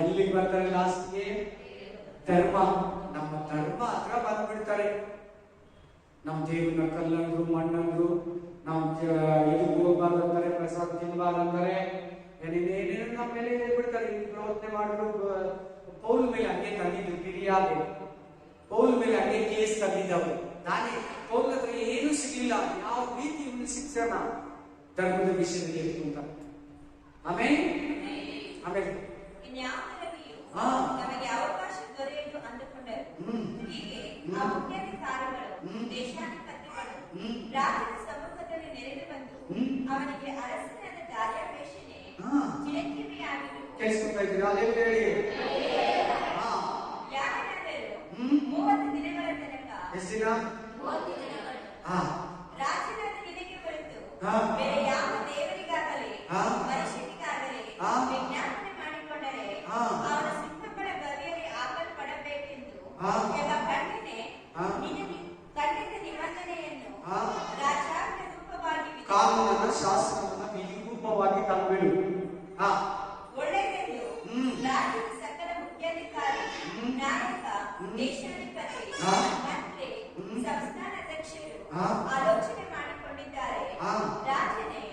ಎಲ್ಲಿಗೆ ಬರ್ತಾರೆ ಲಾಸ್ಟ್ಗೆ? ಧರ್ಮ. ನಮ್ಮ ಧರ್ಮ ಹತ್ರ ಬಂದ್ಬಿಡ್ತಾರೆ. ನಮ್ ದೇವ್ರನ್ನ ಕಲ್ಲಂದ್ರು ಮಣ್ಣಂದ್ರು, ನಮ್ ಇದಕ್ಕೆ ಹೋಗ್ಬಾರ್ದು ಅಂತಾರೆ, ಪ್ರಸಾದ ತಿನ್ಬಾರ್ದು ಅಂತಾರೆ, ಏನೇನೇನೇನು ನಮ್ಮ ಮೇಲೆ ಬಿಡ್ತಾರೆ. ಪ್ರವರ್ತನೆ ಮಾಡಿದ್ರು. ಪೌಲ್ ಮೇಲೆ ಹಂಗೆ ತಂದಿದ್ದು ಕಿರಿಯಾದೆ, ಪೌಲ್ ಮೇಲೆ ಹಂಗೆ ಕೇಸ್ ತಂದಿದ್ದವು. ನಾನೇ ಪೌಲ್ ಹತ್ರ ಏನೂ ಸಿಗಲಿಲ್ಲ. ಯಾವ ರೀತಿ ಇವನು ಶಿಕ್ಷಣ ಧರ್ಮದ ವಿಷಯದಲ್ಲಿ ಎತ್ಕೊಂತ. ಆಮೇಲೆ ಆಮೇಲೆ ನಮಗೆ ಅವಕಾಶ ದೊರೆಯಲು ಅಂದುಕೊಂಡರು. ಹೀಗೆ ಆ ಮುಖ್ಯಾಧಿಕಾರಿಗಳು, ದೇಶಾಧಿಪತಿಗಳು ರಾಜನ ಸಮ್ಮುಖದಲ್ಲಿ ನೆರೆದು ಬಂದು ಅವನಿಗೆ ಅರಸನಾದ ದಾರ್ಯಾವೇಶನೇ ಚಿರಂಜೀವಿಯಾಗಿರು. ಕೇಳಿಸ್ಕೊತಾ ಇದ್ದೀರಾ? ಅದೇ ಹೇಳಿ. ಯಾವನಾದರೂ 30 ದಿನಗಳ ತನಕ, ಎಷ್ಟು ದಿನ? 30 ದಿನಗಳು ರಾಜನಾದ ನಿನಗೆ ಹೊರತು ಬೇರೆ ಯಾವ ದೇವರಿಗಾಗಲಿ ಮನುಷ್ಯನಿಗಾಗಲಿ ವಿಜ್ಞಾಪನೆ ಮಾಡಿಕೊಂಡರೆ ಅವನ ಸಿಂಹಗಳ ಗವಿಯಲ್ಲಿ ಹಾಕಲ್ಪಡಬೇಕೆಂದು ಎಂಬ ಖಂಡಿತ ನಿಬಂಧನೆಯನ್ನು ರಾಜಾಜ್ಞೆ ರೂಪವಾಗಿ ಕಾನೂನನ್ನ ಶಾಸನವನ್ನ ವಿಧಿರೂಪವಾಗಿ ತಂದುಬಿಡು. ಒಳ್ಳೆಯದೆಂದು ರಾಜ್ಯದ ಸಕಲ ಮುಖ್ಯಾಧಿಕಾರಿ, ನಾಯಕ, ದೇಶಾಧಿಪತಿ, ಮಂತ್ರಿ, ಸಂಸ್ಥಾನಾಧ್ಯಕ್ಷರು ಆಲೋಚನೆ ಮಾಡಿಕೊಂಡಿದ್ದಾರೆ. ರಾಜನೇ,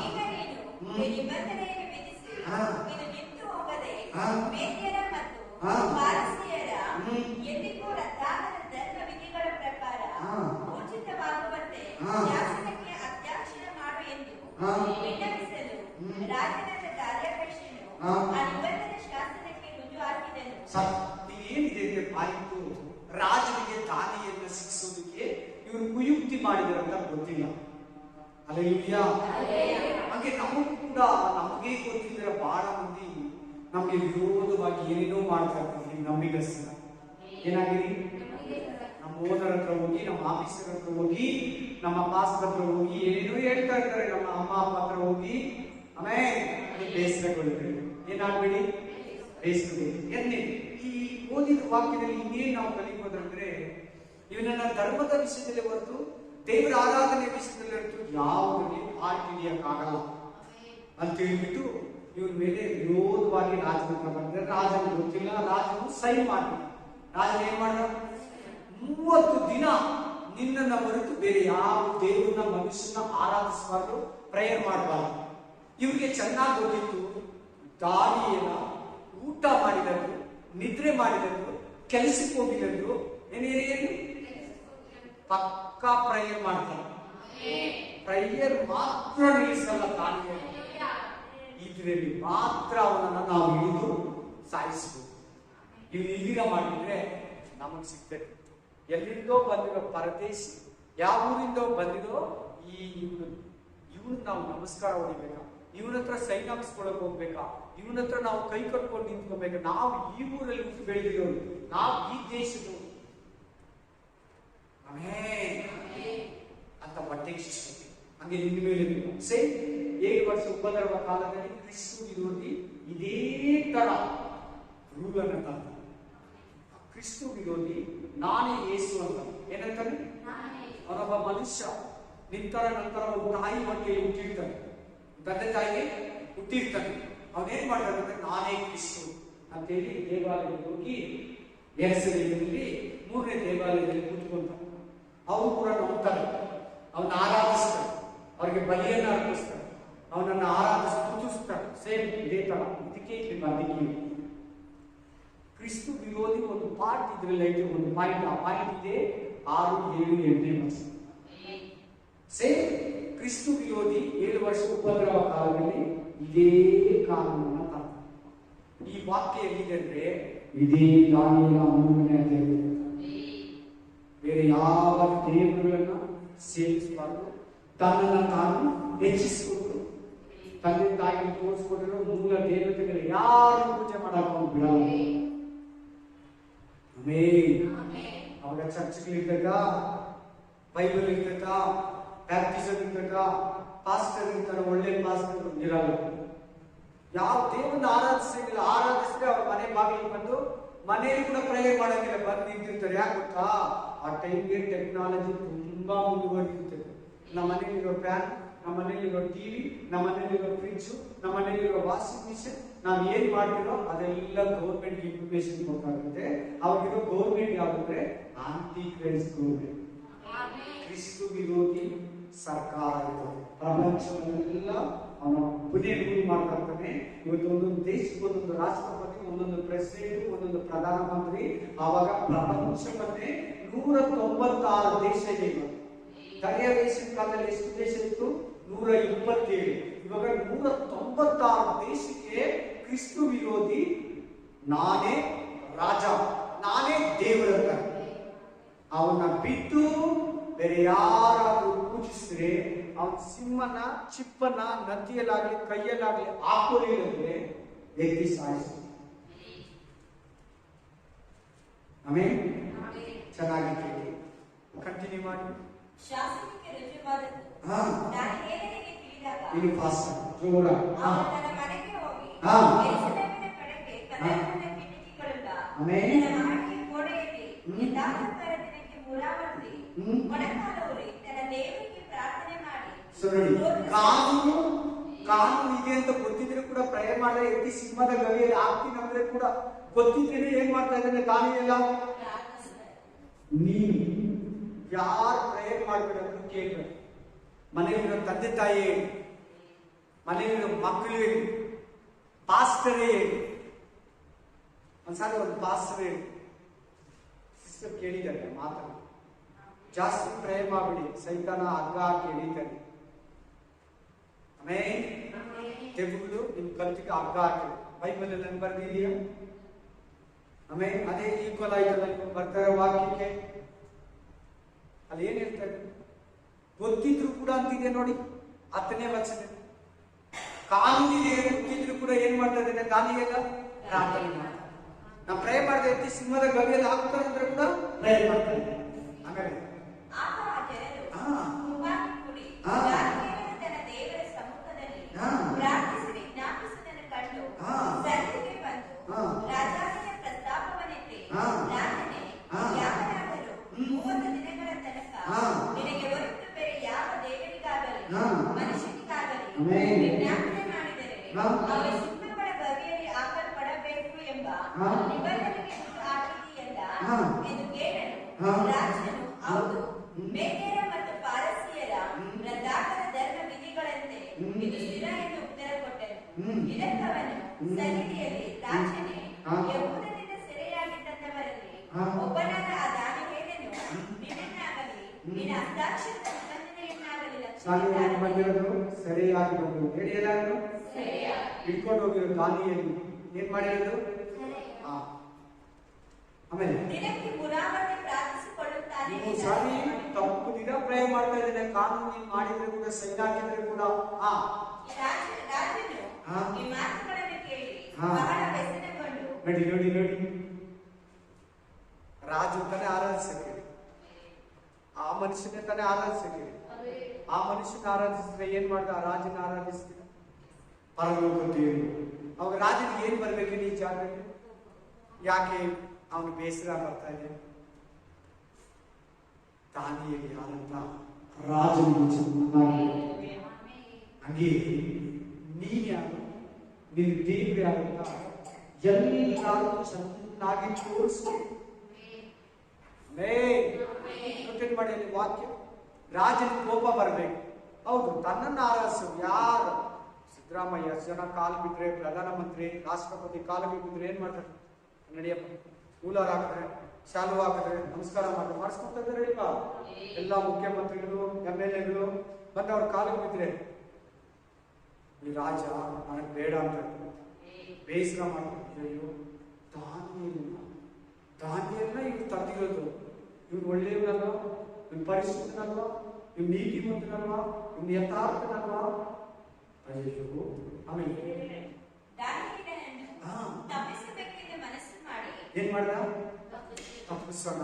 ಈಗ ನೀನು ಈ ನಿಬಂಧನೆಯನ್ನು ವಿಧಿಸಿ ಇದು ನಿಂತು ಹೋಗದೆ ಮೇದ್ಯರ ಮತ್ತು ಪಾರಸಿಯರ ಎಂದಿಗೂ ರದ್ದಾಗದ ಧರ್ಮ ವಿಧಿಗಳ ಪ್ರಕಾರ ಊರ್ಜಿತವಾಗುವಂತೆ ಶಾಸನಕ್ಕೆ ಅಧ್ಯಾಕ್ಷರ ಮಾಡು ಎಂದು ವಿನ್ನವಿಸಲು ರಾಜನಾದ ದಾರ್ಯಾವೇಶನು ಆ ನಿಬಂಧನೆ ಶಾಸನಕ್ಕೆ ರುಜು ಹಾಕಿದನು. ಏನಿದೆ ಪಾಯಿಂಟು? ರಾಜನಿಗೆ ದಾನಿಯನ್ನು ಶಿಕ್ಷಿಸೋದಕ್ಕೆ ಇವರು ಕುಯುಕ್ತಿ ಮಾಡಿದಾರಂತ ಗೊತ್ತಿಲ್ಲ. ಅಲ್ಲೆಲ್ಲೂಯಾ. ಹಾಗೆ ನಮಗೂ ಕೂಡ ನಮಗೆ ಗೊತ್ತಿದ್ರೆ ಬಹಳ ಮಂದಿ ನಮಗೆ ವಿರೋಧವಾಗಿ ಏನೇನೋ ಮಾಡ್ತಾ ಇರ್ತೀವಿ. ನಂಬಿಗಸ್ತರ ಏನಾಗಿರಿ? ನಮ್ಮ ಓನರ್ ಹತ್ರ ಹೋಗಿ, ನಮ್ಮ ಆಫೀಸರ್ ಹತ್ರ ಹೋಗಿ, ನಮ್ಮ ಪಾಸ್ಟರ್ ಹತ್ರ ಹೋಗಿ ಏನೇನೋ ಹೇಳ್ತಾ ಇರ್ತಾರೆ. ನಮ್ಮ ಅಮ್ಮ ಅಪ್ಪ ಹತ್ರ ಹೋಗಿ ಆಮೇಲೆ ಬೇಸರಗೊಳ್ಳಿ. ಏನಾಗ್ಬೇಡಿ, ಬೇಯಿಸ್ಕೋಬೇಡಿ. ಎನ್ನಿ ಈ ಓದಿದ ವಾಕ್ಯದಲ್ಲಿ ಇನ್ನೇನು ನಾವು ಕಲಿಬೋದಂದ್ರೆ, ಇವನನ್ನ ಧರ್ಮದ ವಿಷಯದಲ್ಲಿ ಹೊರತು ದೇವರ ಆರಾಧನೆ ವಿಷಯದಲ್ಲಿ ಹೊರತು ಯಾವುದರಲ್ಲಿ ಪಾರ್ಟಿ ಹಿಡಿಯಕ್ಕಾಗಲ್ಲ ಅಂತ ಹೇಳ್ಬಿಟ್ಟು ಇವನ ಮೇಲೆ ವಿರೋಧವಾಗಿ ರಾಜನ ಹತ್ರ ಬಂದ್ರೆ, ರಾಜನ ಗೊತ್ತಿಲ್ಲ. ರಾಜನು ಸೈನ್ ಮಾಡಿ, ರಾಜನ ಏನ್ ಮಾಡ, 30 ದಿನ ನಿನ್ನನ್ನ ಹೊರತು ಬೇರೆ ಯಾವ ದೇವರನ್ನ ಮನುಷ್ಯನ ಆರಾಧಿಸಬಾರ್ದು, ಪ್ರೇಯರ್ ಮಾಡಬಾರ್ದು. ಇವ್ರಿಗೆ ಚೆನ್ನಾಗಿ ಗೊತ್ತಿತ್ತು. ದಾಳಿಯನ್ನ ಊಟ ಮಾಡಿದರು, ನಿದ್ರೆ ಮಾಡಿದರು, ಕೆಲಸಕ್ಕೆ ಹೋಗಿದ್ರು, ಏನೇನು ಪಕ್ಕಾ ಪ್ರೇಯರ್ ಮಾಡ್ತಾರೆ. ಪ್ರೇಯರ್ ಮಾತ್ರ ನಿಲ್ಲಿಸಲ್ಲ. ದಾಳಿಯನ್ನು ಇದರಲ್ಲಿ ಮಾತ್ರ ಅವನನ್ನ ನಾವು ಹಿಡಿದು ಸಾಯಿಸಬಹುದು. ಇವ್ನು ಇಲ್ಲಿಗ ಮಾಡಿದ್ರೆ ನಮಗ್ ಸಿಗ್ತದೆ. ಎಲ್ಲಿಂದೋ ಬಂದಿರೋ ಪರದೇಶಿ, ಯಾವ ಊರಿಂದೋ ಬಂದಿರೋ ಈ ಇವನು ನಾವು ನಮಸ್ಕಾರ ಹೊಡಿಬೇಕಾ, ಇವನ ಹತ್ರ ಸೈನ್ ಹಾಕಿಸ್ಕೊಳಕ್ ಹೋಗ್ಬೇಕಾ, ಇವನ ಹತ್ರ ನಾವು ಕೈ ಕಟ್ಕೊಂಡು ನಿಂತ್ಕೋಬೇಕಾ? ನಾವು ಈ ಊರಲ್ಲಿ ಹುಟ್ಟು ಬೆಳೆದಿರೋರು, ನಾವು ಈ ದೇಶದವರು ಅಂತ ಬಟ್ಟೆಗೆ ಶಿಸ್ತು. ಹಂಗೆ ನಿನ್ನ ಮೇಲೆ ಸೇಮ್ 7 ವರ್ಷ ಉಪದ್ರವ ಕಾಲದಲ್ಲಿ ಕ್ರಿಸ್ತು ವಿರೋಧಿ ಇದೇ ತರ ರೂಲ್ ಅನ್ನ ತಂದ. ಕ್ರಿಸ್ತು ವಿರೋಧಿ ನಾನೇ ಯೇಸು ಅಂತ ಏನಂತಾನೆ? ಅವನೊಬ್ಬ ಮನುಷ್ಯ ನಿಂತರ ನಂತರ ಒಂದು ತಾಯಿ ಮನೆಯಲ್ಲಿ ಹುಟ್ಟಿರ್ತಾನೆ, ತಂದೆ ತಾಯಿಗೆ ಹುಟ್ಟಿರ್ತಾನೆ. ಅವನೇನ್ ಮಾಡ್ತಾನೆ ಅಂದ್ರೆ ನಾನೇ ಕ್ರಿಸ್ತು ಅಂತೇಳಿ ದೇವಾಲಯದಲ್ಲಿ ಹೋಗಿ ಎರಸಲೇಮಿನಲ್ಲಿ 3ನೇ ದೇವಾಲಯದಲ್ಲಿ ಕೂತ್ಕೊಂತಾನೆ. ಅವರು ಕೂಡ ನಂಬ್ತಾರೆ, ಅವನ್ನ ಆರಾಧಿಸ್ತಾರೆ, ಅವ್ರಿಗೆ ಬಲಿಯನ್ನ ಅರ್ಪಿಸ್ತಾರೆ, ಅವನನ್ನ ಸ್ತುತಿಸ್ತಾರೆ. ಸೇಮ್ ಇದೇ ತರ. ಇದಕ್ಕೆ ಇಲ್ಲಿ ಬಂದಿದ್ದೀವಿ. ಕ್ರಿಸ್ತು ವಿರೋಧಿ ಒಂದು ಪಾರ್ಟ್ ಇದ್ರಲ್ಲಿ ಐತೆ, ಒಂದು ಪಾಯಿಂಟ್. ಆ ಪಾಯಿಂಟ್ ಇದೆ 6, 7, 8ನೇ ವರ್ಷ. ಸೇಮ್ ಕ್ರಿಸ್ತು ವಿರೋಧಿ 7 ವರ್ಷ ಉಪದ್ರವ ಕಾಲದಲ್ಲಿ ಇದೇ ಕಾನೂನನ್ನ ತಂದ. ಈ ವಾಕ್ಯ ಎಲ್ಲಿದೆ ಅಂದ್ರೆ ಇದೇ ದಾನಿಯೇಲ 3ನೇ ಅಧ್ಯಾಯದಲ್ಲಿ. ಬೇರೆ ಯಾವ ದೇವರುಗಳನ್ನ ಸೇವಿಸಬಾರ್ದು, ತನ್ನನ್ನು ತಾನು ಹೆಚ್ಚಿಸಿಕೊಂಡು ತಂದೆ ತಾಯಿ ತೋರಿಸ್ಕೊಂಡಿರೋ ಮೂಲ ದೇವತೆಗಳು ಯಾರು ಪೂಜೆ ಮಾಡಕ್ಕೆ ಬಿಡಲ್ಲ. ಅವಾಗ ಚರ್ಚ್ಗಳಿರ್ತದ, ಬೈಬಲ್ ಇರ್ತದ, ಬ್ಯಾಪ್ಟಿಸಮ್ ಇರ್ತದ, ಪಾಸ್ಟರ್ ಇರ್ತಾರ, ಒಳ್ಳೆ ಪಾಸ್ಟರ್ ಇರಲ್ಲ. ಯಾವ ದೇವರನ್ನ ಆರಾಧಿಸಿದ್ರೆ ಅವ್ರ ಮನೆ ಬಾಗಿಲಿಗೆ ಬಂದು ಮನೆಯಲ್ಲಿ ಕೂಡ ಪ್ರೇಯರ್ ಮಾಡೋಂಗಿಲ್ಲ, ಬಂದು ನಿಂತಿರ್ತಾರೆ. ಯಾಕೆ ಗೊತ್ತಾ? ಆ ಟೈಮ್ಗೆ ಟೆಕ್ನಾಲಜಿ ತುಂಬಾ ಮುಂದುವರಿದಿರ್ತದೆ. ನಮ್ಮ ಮನೆಯಲ್ಲಿರೋ ಫ್ಯಾನ್, ನಮ್ಮ ಮನೆಯಲ್ಲಿರೋ ಟಿವಿ, ನಮ್ಮ ಮನೆಯಲ್ಲಿರೋ ಫ್ರಿಡ್ಜ್, ನಮ್ಮ ಮನೆಯಲ್ಲಿರೋ ವಾಷಿಂಗ್ ಮಿಷಿನ್, ನಾವು ಏನ್ ಮಾಡ್ತಿರೋ ಅದೆಲ್ಲ ಗೌರ್ಮೆಂಟ್ ಇನ್ಫಾರ್ಮೇಶನ್ ಕೊಟ್ಟಾಗುತ್ತೆ. ಅವಾಗಿರೋ ಗೌರ್ಮೆಂಟ್ ಯಾವ್ದಂದ್ರೆ ಆಂಟಿ ಕ್ರೈಸ್ಟ್ ಗೌರ್ಮೆಂಟ್, ಕ್ರಿಸ್ತು ವಿರೋಧಿ ಸರ್ಕಾರ ಇರ್ತದೆ. ಪ್ರಪಂಚವನ್ನೆಲ್ಲ ಅವನ ಪುಣ್ಯ ರೂಲ್ ಮಾಡ್ತಾ ಇರ್ತಾನೆ. ಇವತ್ತು ಒಂದೊಂದು ದೇಶಕ್ಕೆ ಒಂದೊಂದು ರಾಷ್ಟ್ರಪತಿ, ಒಂದೊಂದು ಪ್ರೆಸಿಡೆಂಟ್, ಒಂದೊಂದು ಪ್ರಧಾನಮಂತ್ರಿ. ಆವಾಗ ಪ್ರಪಂಚವನ್ನೇ 196 ದೇಶ ಇದೆ. ಕಡೆಯ ದೇಶದ ಕಾಲದಲ್ಲಿ ಎಷ್ಟು ದೇಶ ಇತ್ತು? 127. ಇವಾಗ 196 ದೇಶಕ್ಕೆ ಕ್ರಿಸ್ತು ವಿರೋಧಿ ನಾನೇ ರಾಜ, ನಾನೇ ದೇವರ, ಅವನ್ನ ಬಿಟ್ಟು ಬೇರೆ ಯಾರಾದ್ರೂ ಪೂಜಿಸಿದ್ರೆ ಅವನ ಸಿಂಹನ ಚಿಪ್ಪನ್ನ ನದಿಯಲ್ಲಾಗ್ಲಿ ಕೈಯಲ್ಲಾಗ್ಲಿ ಹಾಕೊಳ್ಳಿದ್ರೆ ವ್ಯಕ್ತಿ ಸಾಯಿಸಿ. ಆಮೇಲೆ ಚೆನ್ನಾಗಿ ಕೇಳಿ, ಕಂಟಿನ್ಯೂ ಮಾಡಿ. ಶಾಸನಕ್ಕೆ ರುಜುವಾದದ್ದು ದಾನಿಯೇಲನಿಗೆ ತಿಳಿದಾಗ ಇದು ಫಾಸ್ಟ್ ಜೋರ ಅವನು ತನ್ನ ಮನೆಗೆ ಹೋಗಿ ಯೆರೂಸಲೇಮಿನ ಕಡೆಗೆ ಕದನದ ಕಿಟಕಿಗಳಿಂದ ತನ್ನ ಮಹಡಿಯ ಗೋಡೆಯಲ್ಲಿ ಯಥಾರ್ಥರ ದಿನಕ್ಕೆ ಮುರಾವರ್ತಿ ಮೊಣಕಾಲೂರಿ ತನ್ನ ದೇವರಿಗೆ ಪ್ರಾರ್ಥನೆ ಮಾಡಿ. ಕಾನೂನು ಇದೆ ಅಂತ ಗೊತ್ತಿದ್ರೆ ಕೂಡ ಪ್ರೇಯರ್ ಮಾಡಿದ್ರೆ ಎತ್ತಿ ಸಿಂಹದ ಗವಿಯಲ್ಲಿ ಹಾಕ್ತೀನಿ ಅಂದ್ರೆ ಕೂಡ ಗೊತ್ತಿದ್ರೆ ಏನ್ ಮಾಡ್ತಾ ಇದ್ದಾನೆ? ಕಾನೂನೆಲ್ಲ ನೀನು ಯಾರು ಪ್ರೇಯರ್ ಮಾಡ್ಬೇಕಂದ್ರೆ ಕೇಳ್ಬೇಕು. ಮನೆಯಲ್ಲಿರೋ ತಂದೆ ತಾಯಿ ಹೇಳಿ, ಮನೆಯಲ್ಲಿರೋ ಮಕ್ಕಳು ಹೇಳಿ, ಪಾಸ್ಟರೇ ಹೇಳಿ. ಒಂದ್ಸಾರಿ ಒಂದು ಪಾಸ್ಟರ್ ಹೇಳಿ, ಸಿಸ್ಟರ್ ಕೇಳಿದ್ದಾರೆ ಮಾತಾಡಿ, ಜಾಸ್ತಿ ಪ್ರೇಯರ್ ಮಾಡ್ಬಿಡಿ, ಸೈತಾನ ಹಗ್ಗ ಹಾಕಿ ಎಳಿತಾನೆ. ಆಮೇಲೆ ತೆಗುಗಳು ನಿಮ್ ಕಲ್ತಿಗೆ ಹಗ್ಗ ಹಾಕಿದೆ. ಬೈಬಲ್ ಅಲ್ಲಿ ಬರ್ದಿದೆಯಾ? ಆಮೇಲೆ ಅದೇ ಈಕ್ವಲ್ ಆಯ್ತಲ್ಲ ನೀವು ಬರ್ತಾರೆ ವಾಕ್ಯಕ್ಕೆ. ಅಲ್ಲಿ ಏನ್ ಹೇಳ್ತಾರೆ? ಗೊತ್ತಿದ್ರು ಕೂಡ ಅಂತಿದೆ ನೋಡಿ, 10ನೇ ವಚನ. ಕಾನೂನಿದೆ ಗೊತ್ತಿದ್ರು ಕೂಡ ಏನ್ ಮಾಡ್ತಾ ಇದ್ದೇನೆ? ದಾನಿಯೆಲ್ಲ ಪ್ರಾರ್ಥನೆ ಮಾಡ್ತಾರೆ. ನಾವು ಪ್ರೇ ಮಾಡದೆ ಎತ್ತಿ ಸಿಂಹದ ಗವಿಯಲ್ಲಿ ಹಾಕ್ತಾರೆ ಅಂದ್ರೆ ಕೂಡ ಪ್ರೇ ಮಾಡ್ತಾ ಇದ್ದೇನೆ. ಆಮೇಲೆ ಪ್ರಾರ್ಥಿಸಿ ವಿಜ್ಞಾಪಿಸುವುದನ್ನು ಕಂಡು ಸನ್ನಿಧಿಗೆ ಬಂದು ರಾಜಾನಿಯ ಪ್ರಸ್ತಾಪವನ್ನೆತ್ತಿ, ರಾಜನೇ, ಯಾವನಾದರೂ 30 ದಿನಗಳ ತನಕ ನಿನಗೆ ಹೊರತು ಬೇರೆ ಯಾವ ದೇವರಿಗಾಗಲಿ ಮನುಷ್ಯನಿಗಾಗಲಿ ವಿಜ್ಞಾಪನೆ ಮಾಡಿದರೆ ಅವರ ಸಿಂಹಗಳ ಗವಿಯಲ್ಲಿ ಹಾಕಲ್ಪಡಬೇಕು ಎಂಬ ನಿಬಂಧನೆಗೆ ಹಾಕಿದೆಯಲ್ಲ ಎಂದು ಕೇಳಲು ರಾಜನು, ಹೌದು, ಮೇದ್ಯರ ಮತ್ತು ಪಾರಸಿಯರ ವೃದ್ಧಾಕರ ಧರ್ಮ ವಿಧಿಗಳಂತೆ ಇದು ಸ್ಥಿರ ಎಂದು ಉತ್ತರ ಕೊಟ್ಟನು. ಇದಕ್ಕವನು, ಸನ್ನಿಧಿಯಲ್ಲಿ ರಾಜನೇ, ಯೆಹೂದದಿಂದ ಸೆರೆಯಾಗಿದ್ದಂಥವರಲ್ಲಿ ಒಬ್ಬನಾದ ಆ ದಾನಿಯೇಲನು ನಿನ್ನನ್ನಾಗಲಿ ನಿನ್ನ ಹಸ್ತಾಕ್ಷರದ ನಿಬಂಧನೆಯನ್ನಾಗಲಿ ಲಕ್ಷಿಸಿದ್ದಾನೆ. ಸರಿಯಾಗಿ ಬಂದು ಹೇಳಿ, ಎಲ್ಲಾರು ಇಟ್ಕೊಂಡು ಹೋಗಿರೋ ದಾನಿಯೇಲನು ಏನ್ ಮಾಡಿರೋದು? ಆಮೇಲೆ ದಿನಕ್ಕೆ ಮುರಾವರ್ತಿ ಪ್ರಾರ್ಥಿಸಿಕೊಳ್ಳುತ್ತಾನೆ. ಸಾರಿ ತಪ್ಪು ದಿನ ಪ್ರಯೋಗ ಮಾಡ್ತಾ ಇದ್ದೇನೆ. ಕಾನೂನು ಮಾಡಿದ್ರೆ ಕೂಡ ಸೈನ್ ಹಾಕಿದ್ರೆ ಕೂಡ ರಾಜನು ಈ ಮಾತುಗಳನ್ನು ಕೇಳಿ ಬಹಳ ವ್ಯಸನಗೊಂಡು, ನೋಡಿ ನೋಡಿ ನೋಡಿ, ರಾಜು ತಾನೇ ಆರಾಧಿಸಕ್ಕೆ, ಆ ಮನುಷ್ಯನೇ ತಾನೇ ಆರಾಧಿಸಕ್ಕೆ. ಆ ಮನುಷ್ಯನ ಆರಾಧಿಸಿದ್ರೆ ಏನ್ ಮಾಡ್ದ? ಆ ರಾಜನ ಆರಾಧಿಸಿದ ಪರಲೋಕ ದೇವರು. ಅವಾಗ ರಾಜನಿಗೆ ಏನ್ ಬರ್ಬೇಕು ಈ ಜಾಗಕ್ಕೆ? ಯಾಕೆ ಅವನು ಬೇಸರ ಬರ್ತಾ ಇದೆ? ದಾನಿಯೇಲ ಯಾರಂತ ರಾಜನಿಗೆ ಚೆನ್ನಾಗಿ ಹಂಗೆ ನೀನ್ ಯಾರು, ನಿನ್ ದೇವ್ರು ಯಾರಂತ ಎಲ್ಲರೂ ಚೆನ್ನಾಗಿ ತೋರಿಸ್ಬೇಕು. ನೋಟೇಟ್ ಮಾಡಿ ಅಲ್ಲಿ ವಾಕ್ಯ. ರಾಜನ ಕೋಪ ಬರ್ಬೇಕು. ಹೌದು, ತನ್ನನ್ನು ಆರಾಧಿಸು. ಯಾರು? ಸಿದ್ದರಾಮಯ್ಯ ಜನ ಕಾಲು ಬಿಟ್ರೆ, ಪ್ರಧಾನಮಂತ್ರಿ, ರಾಷ್ಟ್ರಪತಿ ಕಾಲು ಬಿದ್ದರೆ ಏನ್ ಮಾಡ್ತಾರೆ? ನಡಿಯಪ್ಪ, ಕೂಲರ್ ಹಾಕಿದ್ರೆ, ಶಾಲು ಹಾಕಿದ್ರೆ ನಮಸ್ಕಾರ ಮಾಡಿಸ್ಕೊತಾ ಇದ್ದಾರೆ ಇಲ್ವಾ? ಎಲ್ಲ ಮುಖ್ಯಮಂತ್ರಿಗಳು, MLAಗಳು ಬಂದು ಅವ್ರ ಕಾಲಿಗೆ ಬಿದ್ದರೆ ಈ ರಾಜ ನನಗೆ ಬೇಡ ಅಂತ ಬೇಸರ ಮಾಡ್ತಾರೆ. ಅಯ್ಯೋ, ದಾನಿಯೆಲ್ಲ ಇವ್ರು ತಂದಿರೋದು, ಇವ್ನು ಒಳ್ಳೆಯವನಲ್ವ, ಇವ್ನು ಪರಿಶುದ್ಧನಲ್ವ, ಇವ್ನು ನೀತಿವಂತನಲ್ವ, ಇವ್ನು ಯಥಾರ್ಥನಲ್ವ? ಅಯ್ಯೋ. ಆಮೇಲೆ ತಪ್ಪಿಸಬೇಕೆಂದು ಮನಸ್ಸು ಮಾಡಿ ಏನ್ ಮಾಡ್ದ? ತಪ್ಪಿಸೋಣ.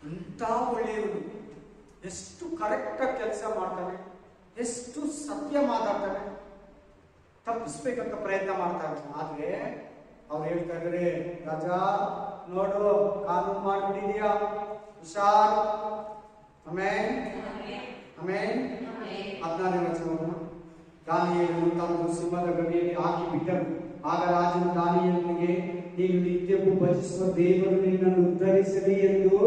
ಅಂತ ಒಳ್ಳೆಯವನು, ಎಷ್ಟು ಕರೆಕ್ಟ್ ಆಗಿ ಕೆಲಸ ಮಾಡ್ತಾನೆ, ಎಷ್ಟು ಸತ್ಯ ಮಾತಾಡ್ತಾನೆ, ತಪ್ಪಿಸ್ಬೇಕಂತ ಪ್ರಯತ್ನ ಮಾಡ್ತಾ ಇರ್ತಾನೆ. ಆದ್ರೆ ಅವ್ರು ಹೇಳ್ತಾ ಇದ್ದಾರೆ, ರಾಜ ನೋಡು ಕಾನೂನು ಮಾಡ್ಬಿಟ್ಟಿದ್ಯಾ, ಹುಷಾರ್. ಆಮೇನ್ ಆಮೇನ್. 14ನೇ ವಚನ, ದಾನಿಯೇಲನು ತಂದು ಸಿಂಹದ ಗವಿಯಲ್ಲಿ ಹಾಕಿ ಬಿಟ್ಟರು. ಆಗ ರಾಜನು ದಾನಿಯೇಲನಿಗೆ, ನೀನು ನಿತ್ಯವೂ ಭಜಿಸುವ ದೇವರು ನಿನ್ನನ್ನು ಉದ್ಧರಿಸಲಿ ಎಂದು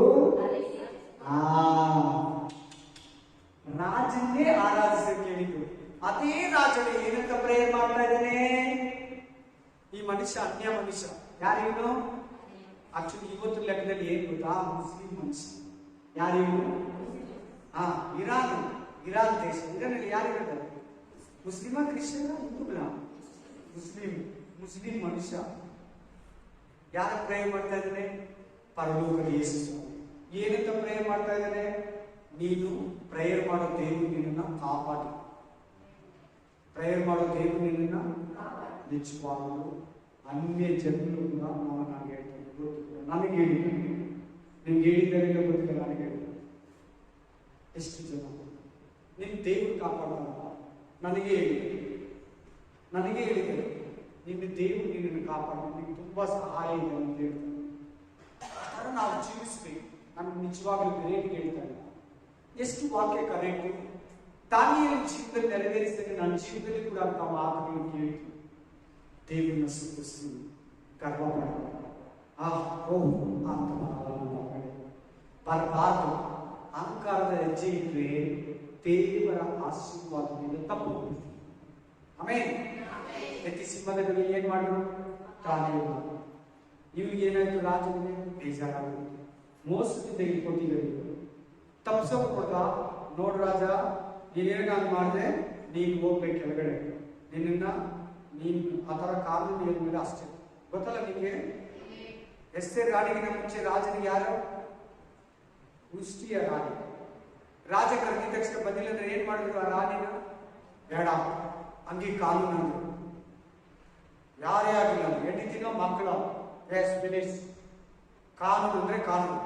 ರಾಜನ್ನೇ ಆರಾಧಿಸಲು ಕೇಳಿದ್ರು. ಅದೇ ರಾಜನೇ ಏನಂತ ಪ್ರೇಯರ್ ಮಾಡ್ತಾ ಇದ್ದಾನೆ? ಈ ಮನುಷ್ಯ ಅನ್ಯ ಮನುಷ್ಯ. ಯಾರಿವನು? ಆಕ್ಚುಲಿ ಇವತ್ತು ಲೆಕ್ಕದಲ್ಲಿ ಏನ್ ಗೊತ್ತಾ? ಮುಸ್ಲಿಂ ಮನುಷ್ಯ. ಯಾರಿವನು? ಇರಾನ್ ದೇಶ. ಇದರಲ್ಲಿ ಯಾರಿದ್ದಾರೆ? ಮುಸ್ಲಿಮ, ಕ್ರಿಶ್ಚಿಯನ್, ಹಿಂದೂಗಳ? ಮುಸ್ಲಿಂ ಮನುಷ್ಯ. ಯಾರ ಪ್ರೇಯರ್ ಮಾಡ್ತಾ ಇದ್ದಾನೆ? ಪರಲೋಕದ ಯೇಸು ಸ್ವಾಮಿ. ಏನಂತ ಪ್ರೇಯರ್ ಮಾಡ್ತಾ ಇದ್ದಾನೆ? ನೀನು ಪ್ರೇಯರ್ ಮಾಡೋ ದೇವರು ನಿನ್ನನ್ನು ಕಾಪಾಡಿ. ಪ್ರೇಯರ್ ಮಾಡೋ ದೇವರು ನಿನ್ನನ್ನು ನಿಜವಾಗಲು ಅನ್ಯ ಜನರು ಕೂಡ ನನಗೆ ಹೇಳ್ತಾರೆ, ಗೊತ್ತು, ನನಗೆ ಹೇಳಿದ್ದಾರೆ, ನಿಮ್ಗೆ ಹೇಳಿದ್ದಾರೆ ಗೊತ್ತಿಲ್ಲ, ನನಗೆ ಹೇಳಿದ್ದಾರೆ. ಎಷ್ಟು ಜನ ನಿಮ್ ದೇವರು ಕಾಪಾಡ್ತಾರಲ್ಲ, ನನಗೆ ಹೇಳಿದ್ದಾರೆ, ನಿನ್ನ ದೇವರು ನಿನ್ನನ್ನು ಕಾಪಾಡ, ನಿಮ್ಗೆ ತುಂಬಾ ಸಹಾಯ ಇದೆ ಅಂತ ಹೇಳ್ತಾರೆ. ಆತರ ನಾವು ಜೀವಿಸ್ಬೇಕು. ನಮ್ಗೆ ನಿಜವಾಗ್ಲೂ ಬೇರೆ ಹೇಳ್ತಾ ಇಲ್ಲ. ಎಷ್ಟು ವಾಕ್ಯ ಕರೆಕ್ಟ್. ದಾನಿಯೇಲನ ಜೀವನದಲ್ಲಿ ನೆರವೇರಿಸಿದಾಗ ನನ್ನ ಜೀವನದಲ್ಲಿ ಕೂಡ ಅಂತ ಮಾತುಗಳನ್ನು ಕೇಳಿತು. ದೇವರನ್ನ ಸ್ತುತಿಸಿ ಗರ್ವ ಬರಬಾರ್ದು. ಅಹಂಕಾರದ ಹೆಜ್ಜೆ ಇದ್ರೆ ದೇವರ ಆಶೀರ್ವಾದದಿಂದ ತಪ್ಪು. ಆಮೇಲೆ ಎತ್ತಿ ಸಿಂಹದ ಗವಿಯಲ್ಲಿ ಏನ್ ಮಾಡಿದ್ರು? ದಾನಿಯೇಲ. ಇವ್ರಿಗೆ ಏನಾಯ್ತು? ರಾಜನಿಗೆ ಬೇಜಾರಾಗುತ್ತೆ. ಮೋಸದಿಂದ ಇಲ್ಲಿ ಕೊಟ್ಟಿದ್ದಾರೆ, ತಪ್ಸೋಕ್ ಕೊಡ್ದ. ನೋಡು ರಾಜ, ನೀನೇನಾದ್ರು ಮಾಡಿದೆ, ನೀನ್ ಹೋಗ್ಬೇಕು ಕೆಳಗಡೆ, ನೀನ್ ಆ ತರ ಕಾನೂನು ಮೇಲೆ ಅಷ್ಟೇ. ಗೊತ್ತಲ್ಲ ನಿಮ್ಗೆ? ಎಸ್ತೇರ್ ರಾಣಿಗಿನ ಮುಂಚೆ ರಾಜನಿಗೆ ಯಾರು? ಉಷ್ಟಿಯ ರಾಣಿ. ರಾಜ ಕರೆದಿದ ತಕ್ಷಣ ಬಂದಿಲ್ಲ ಅಂದ್ರೆ ಏನ್ ಮಾಡಿದ್ರು? ಆ ರಾಣಿನ ಬೇಡ, ಹಂಗೆ ಕಾನೂನು ಅಂದ್ರು. ಯಾರೇ ಆಗಿಲ್ಲ, ಹೆಂಡತಿನ ಮಕ್ಕಳ ಕಾನೂನು ಅಂದ್ರೆ ಕಾನೂನು.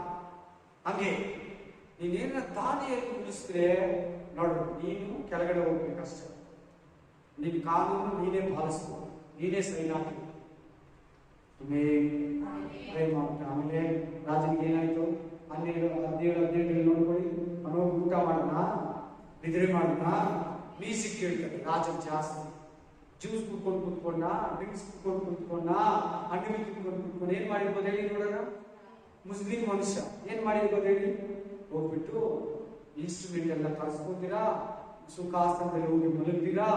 ಹಂಗೆ ನೀನೇನ ದಾನಿಯನ್ನು ಉಳಿಸಿದ್ರೆ ನೋಡು, ನೀನು ಕೆಳಗಡೆ ಹೋಗ್ಬೇಕಷ್ಟೇ. ನಿನ್ ಕಾನೂನು ನೀನೇ ಪಾಲಿಸ್ಕೊ, ನೀನೇ ಸೈನ್ ಹಾಕಿ. ಆಮೇಲೆ ರಾಜನಿಗೆ ಏನಾಯ್ತು? 17 ನೋಡ್ಕೊಳ್ಳಿ. ಅವನೋಗಿ ಊಟ ಮಾಡನ, ನಿದ್ರೆ ಮಾಡನ, ಮ್ಯೂಸಿಕ್ ಕೇಳ್ತಾರೆ. ರಾಜ ಜಾಸ್ತಿ ಜ್ಯೂಸ್ ಕುತ್ಕೊಂಡ, ಡ್ರಿಂಕ್ಸ್ ಕುತ್ಕೊಂಡ, ಹಣ್ಣು ಕುತ್ಕೊಂಡು ಏನ್ ಮಾಡಿರ್ಬೋದು ಹೇಳಿ ನೋಡೋಣ? ಮುಸ್ಲಿಂ ಮನುಷ್ಯ ಏನ್ ಮಾಡಿರ್ಬೋದು ಹೇಳಿ? ಹೋಗ್ಬಿಟ್ಟು ಇನ್ಸ್ಟ್ರೂಮೆಂಟ್ ಎಲ್ಲ ಕಳ್ಸ್ಕೊತೀರಾ, ಸುಖಾಸನದಲ್ಲಿ ಹೋಗಿ ಮಲಗ್ತೀರಾ,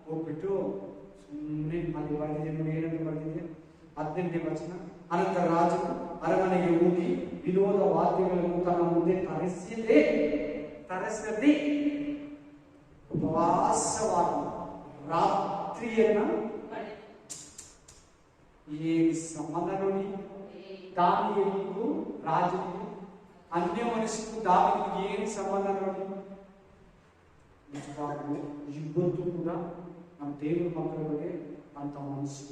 ಹೋಗ್ಬಿಟ್ಟು ಸುಮ್ಮನೆ ಅಲ್ಲಿ ಬರ್ದಿದೆ. ಏನಂತ ಬರ್ದಿದೆ? 18ನೇ ವಚನ, ಅನಂತರ ರಾಜನು ಅರಮನೆಗೆ ಹೋಗಿ ವಿನೋದ ವಾದ್ಯಗಳನ್ನು ತನ್ನ ಮುಂದೆ ತರಿಸದೆ ಉಪವಾಸವಾಗಿ ರಾತ್ರಿಯನ್ನ ಏನ್ ಸಂಬಂಧ ನೋಡಿ? ದಾನಿಯೇಲನಿಗೂ ರಾಜನಿಗೂ, ಅನ್ಯ ಮನುಷ್ಯನಿಗೂ ದಾನಿಯೇಲನಿಗೂ ಏನ್ ಸಂಬಂಧ ನೋಡಿ? ನಿಜವಾಗ್ಲೂ ಇವತ್ತು ಕೂಡ ನಮ್ಮ ದೇವರ ಮಕ್ಕಳಿಗೆ ಅಂತ ಮನಸ್ಸು.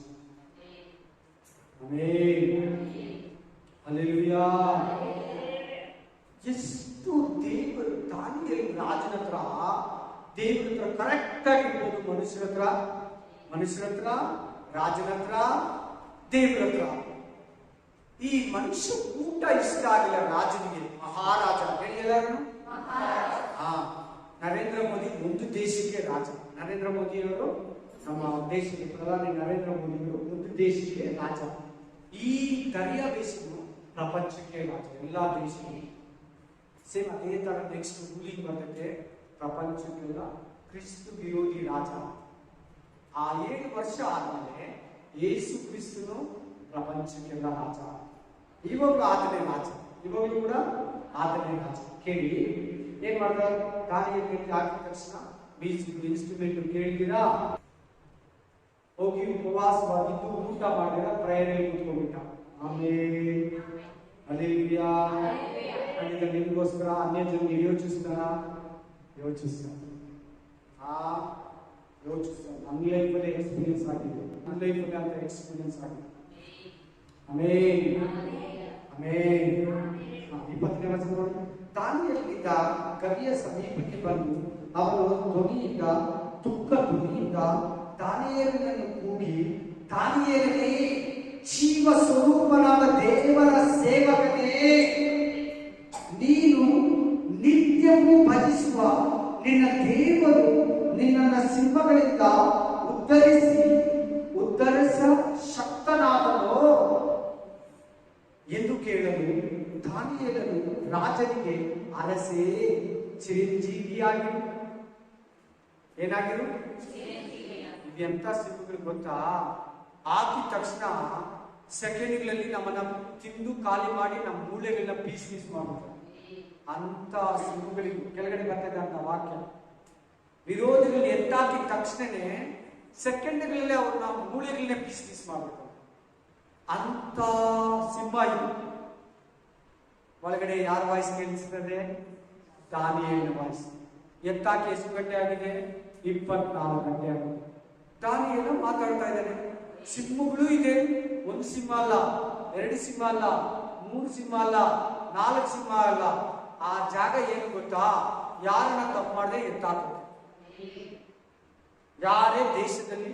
ಹಲ್ಲೆಲೂಯಾ. ಎಷ್ಟು ದೇವರು ದಾನಿಯೇಲ ರಾಜನ ಹತ್ರ, ದೇವರ ಹತ್ರ ಕರೆಕ್ಟ್ ಆಗಿರ್ಬೋದು. ಮನುಷ್ಯರ ಹತ್ರ, ರಾಜನ ಹತ್ರ, ದೇವರ ಹತ್ರ. ಈ ಮನುಷ್ಯ ಊಟ ಇಷ್ಟ ಆಗಿಲ್ಲ ರಾಜನಿಗೆ. ಮಹಾರಾಜ ಎಲ್ಲರೂ ನರೇಂದ್ರ ಮೋದಿ ಒಂದು ದೇಶಕ್ಕೆ ರಾಜ. ನರೇಂದ್ರ ಮೋದಿಯವರು ನಮ್ಮ ದೇಶಕ್ಕೆ ಪ್ರಧಾನಿ. ನರೇಂದ್ರ ಮೋದಿಯವರು ಒಂದು ದೇಶಕ್ಕೆ ರಾಜ. ಈ ದರಿಯಾ ದೇಶವು ಪ್ರಪಂಚಕ್ಕೆ ರಾಜ. ಎಲ್ಲಾ ದೇಶಗಳು ಸೇಮ್ ಅದೇ ತರ ನೆಕ್ಸ್ಟ್ ರೂಲಿಂಗ್ ಬರ್ತಕ್ಕೆ ಪ್ರಪಂಚಕ್ಕೆಲ್ಲ ಕ್ರಿಸ್ತು ವಿರೋಧಿ ರಾಜ. ಆ 7 ವರ್ಷ ಆದ್ಮೇಲೆ ಯೇಸು ಕ್ರಿಸ್ತನು ಪ್ರಪಂಚಕ್ಕೆಲ್ಲ ರಾಜ. ಇವಾಗಲೂ ಆತನೇ ರಾಜ, ಇವಾಗಲೂ ಕೂಡ ಆತನೇ ರಾಜ. ಕೇಳಿ ಏನ್ ಮಾಡ್ತಾರೆ? ದಾನಿಯೇಲನಿಗೆ ಹಾಕಿದ ತಕ್ಷಣ ಮ್ಯೂಸಿಕ್ ಇನ್ಸ್ಟ್ರೂಮೆಂಟ್ ಕೇಳಿದ್ದೀರಾ? ಹೋಗಿ ಉಪವಾಸವಾಗಿದ್ದು ಊಟ ಮಾಡಿದ, ಪ್ರೇಯರಲ್ಲಿ ಕೂತ್ಕೊಂಡ್ಬಿಟ್ಟ. ಆಮೇಲೆ ಹಲ್ಲೆಲೂಯಾ. ಖಂಡಿತ ನಿಮಗೋಸ್ಕರ ಅನ್ಯ ಜನರಿಗೆ ಯೋಚಿಸ್ತಾರ. ನನ್ನ ಲೈಫಲ್ಲಿ ಎಕ್ಸ್ಪೀರಿಯನ್ಸ್ ಆಗಿದೆ, ನನ್ನ ಲೈಫಲ್ಲಿ ಅಂತ ಎಕ್ಸ್ಪೀರಿಯನ್ಸ್ ಆಗಿದೆ. ಆಮೇನ್. 20ನೇ ವಚನ ನೋಡಿ. ದಾನಿಯೇಲನಿದ್ದ ಕವಿಯ ಸಮೀಪಕ್ಕೆ ಬಂದು ಅವನು ಧ್ವನಿಯಿಂದ ತುಕ್ಕ ಧ್ವನಿಯಿಂದ ದಾನಿಯೇಲನನ್ನು ಕೂಗಿ, ದಾನಿಯೇಲನೇ, ಜೀವ ಸ್ವರೂಪನಾದ ದೇವರ ಸೇವಕನೇ, ನೀನು ನಿತ್ಯವೂ ಭಜಿಸುವ ನಿನ್ನ ದೇವರು ನಿನ್ನನ್ನು ಸಿಂಹಗಳಿಂದ ಉದ್ಧರಿಸ ಶಕ್ತನಾದನೋ ಎಂದು ಕೇಳಲು ದಾನಿಯೇಲನು ರಾಜನಿಗೆ, ಅರಸೇ, ಚಿರಂಜೀವಿಯಾಗಿರು. ಏನಾಗಿರು? ಇದೆಂತ ಸಿಂಹಗಳು ಗೊತ್ತಾ? ಹಾಕಿದ ತಕ್ಷಣ ಸೆಕೆಂಡ್ಗಳಲ್ಲಿ ನಮ್ಮನ್ನ ತಿಂದು ಖಾಲಿ ಮಾಡಿ ನಮ್ಮ ಮೂಳೆಗಳನ್ನ ಪೀಸ್ ಮಾಡ್ತಾರೆ. ಅಂತ ಸಿಂಹಗಳಿಗೂ ಕೆಳಗಡೆ ಬರ್ತದೆ ಅಂತ ವಾಕ್ಯ. ವಿರೋಧಿಗಳು ಎತ್ತಾಕಿದ ತಕ್ಷಣನೇ ಸೆಕೆಂಡ್ಗಳಲ್ಲಿ ಅವ್ರನ್ನ ಮೂಳೆಗಳನ್ನೇ ಪೀಸ್ ಮಾಡ್ತಾರೆ. ಅಂತ ಸಿಂಹ ಇದು. ಒಳಗಡೆ ಯಾರ ವಾಯ್ಸ್ ಕೇಳಿಸ್ತದೆ? ದಾನಿಯೇಲನ ವಾಯ್ಸ್. ಎತ್ತಾಕಿ ಎಷ್ಟು ಗಂಟೆ ಆಗಿದೆ? 24 ಗಂಟೆ ಆಗಿದೆ. ದಾನಿಯೇಲ ಮಾತಾಡ್ತಾ ಇದ್ದಾನೆ. ಸಿಂಹಗಳು ಇದೆ. 1 ಸಿಂಹ ಅಲ್ಲ, 2 ಸಿಂಹ ಅಲ್ಲ, 3 ಸಿಂಹ ಅಲ್ಲ, 4 ಸಿಂಹ ಅಲ್ಲ. ಆ ಜಾಗ ಏನು ಗೊತ್ತಾ? ಯಾರನ್ನ ತಪ್ಪು ಮಾಡದೆ ಎತ್ತಾಕುತ್ತೆ. ಯಾರೇ ದೇಶದಲ್ಲಿ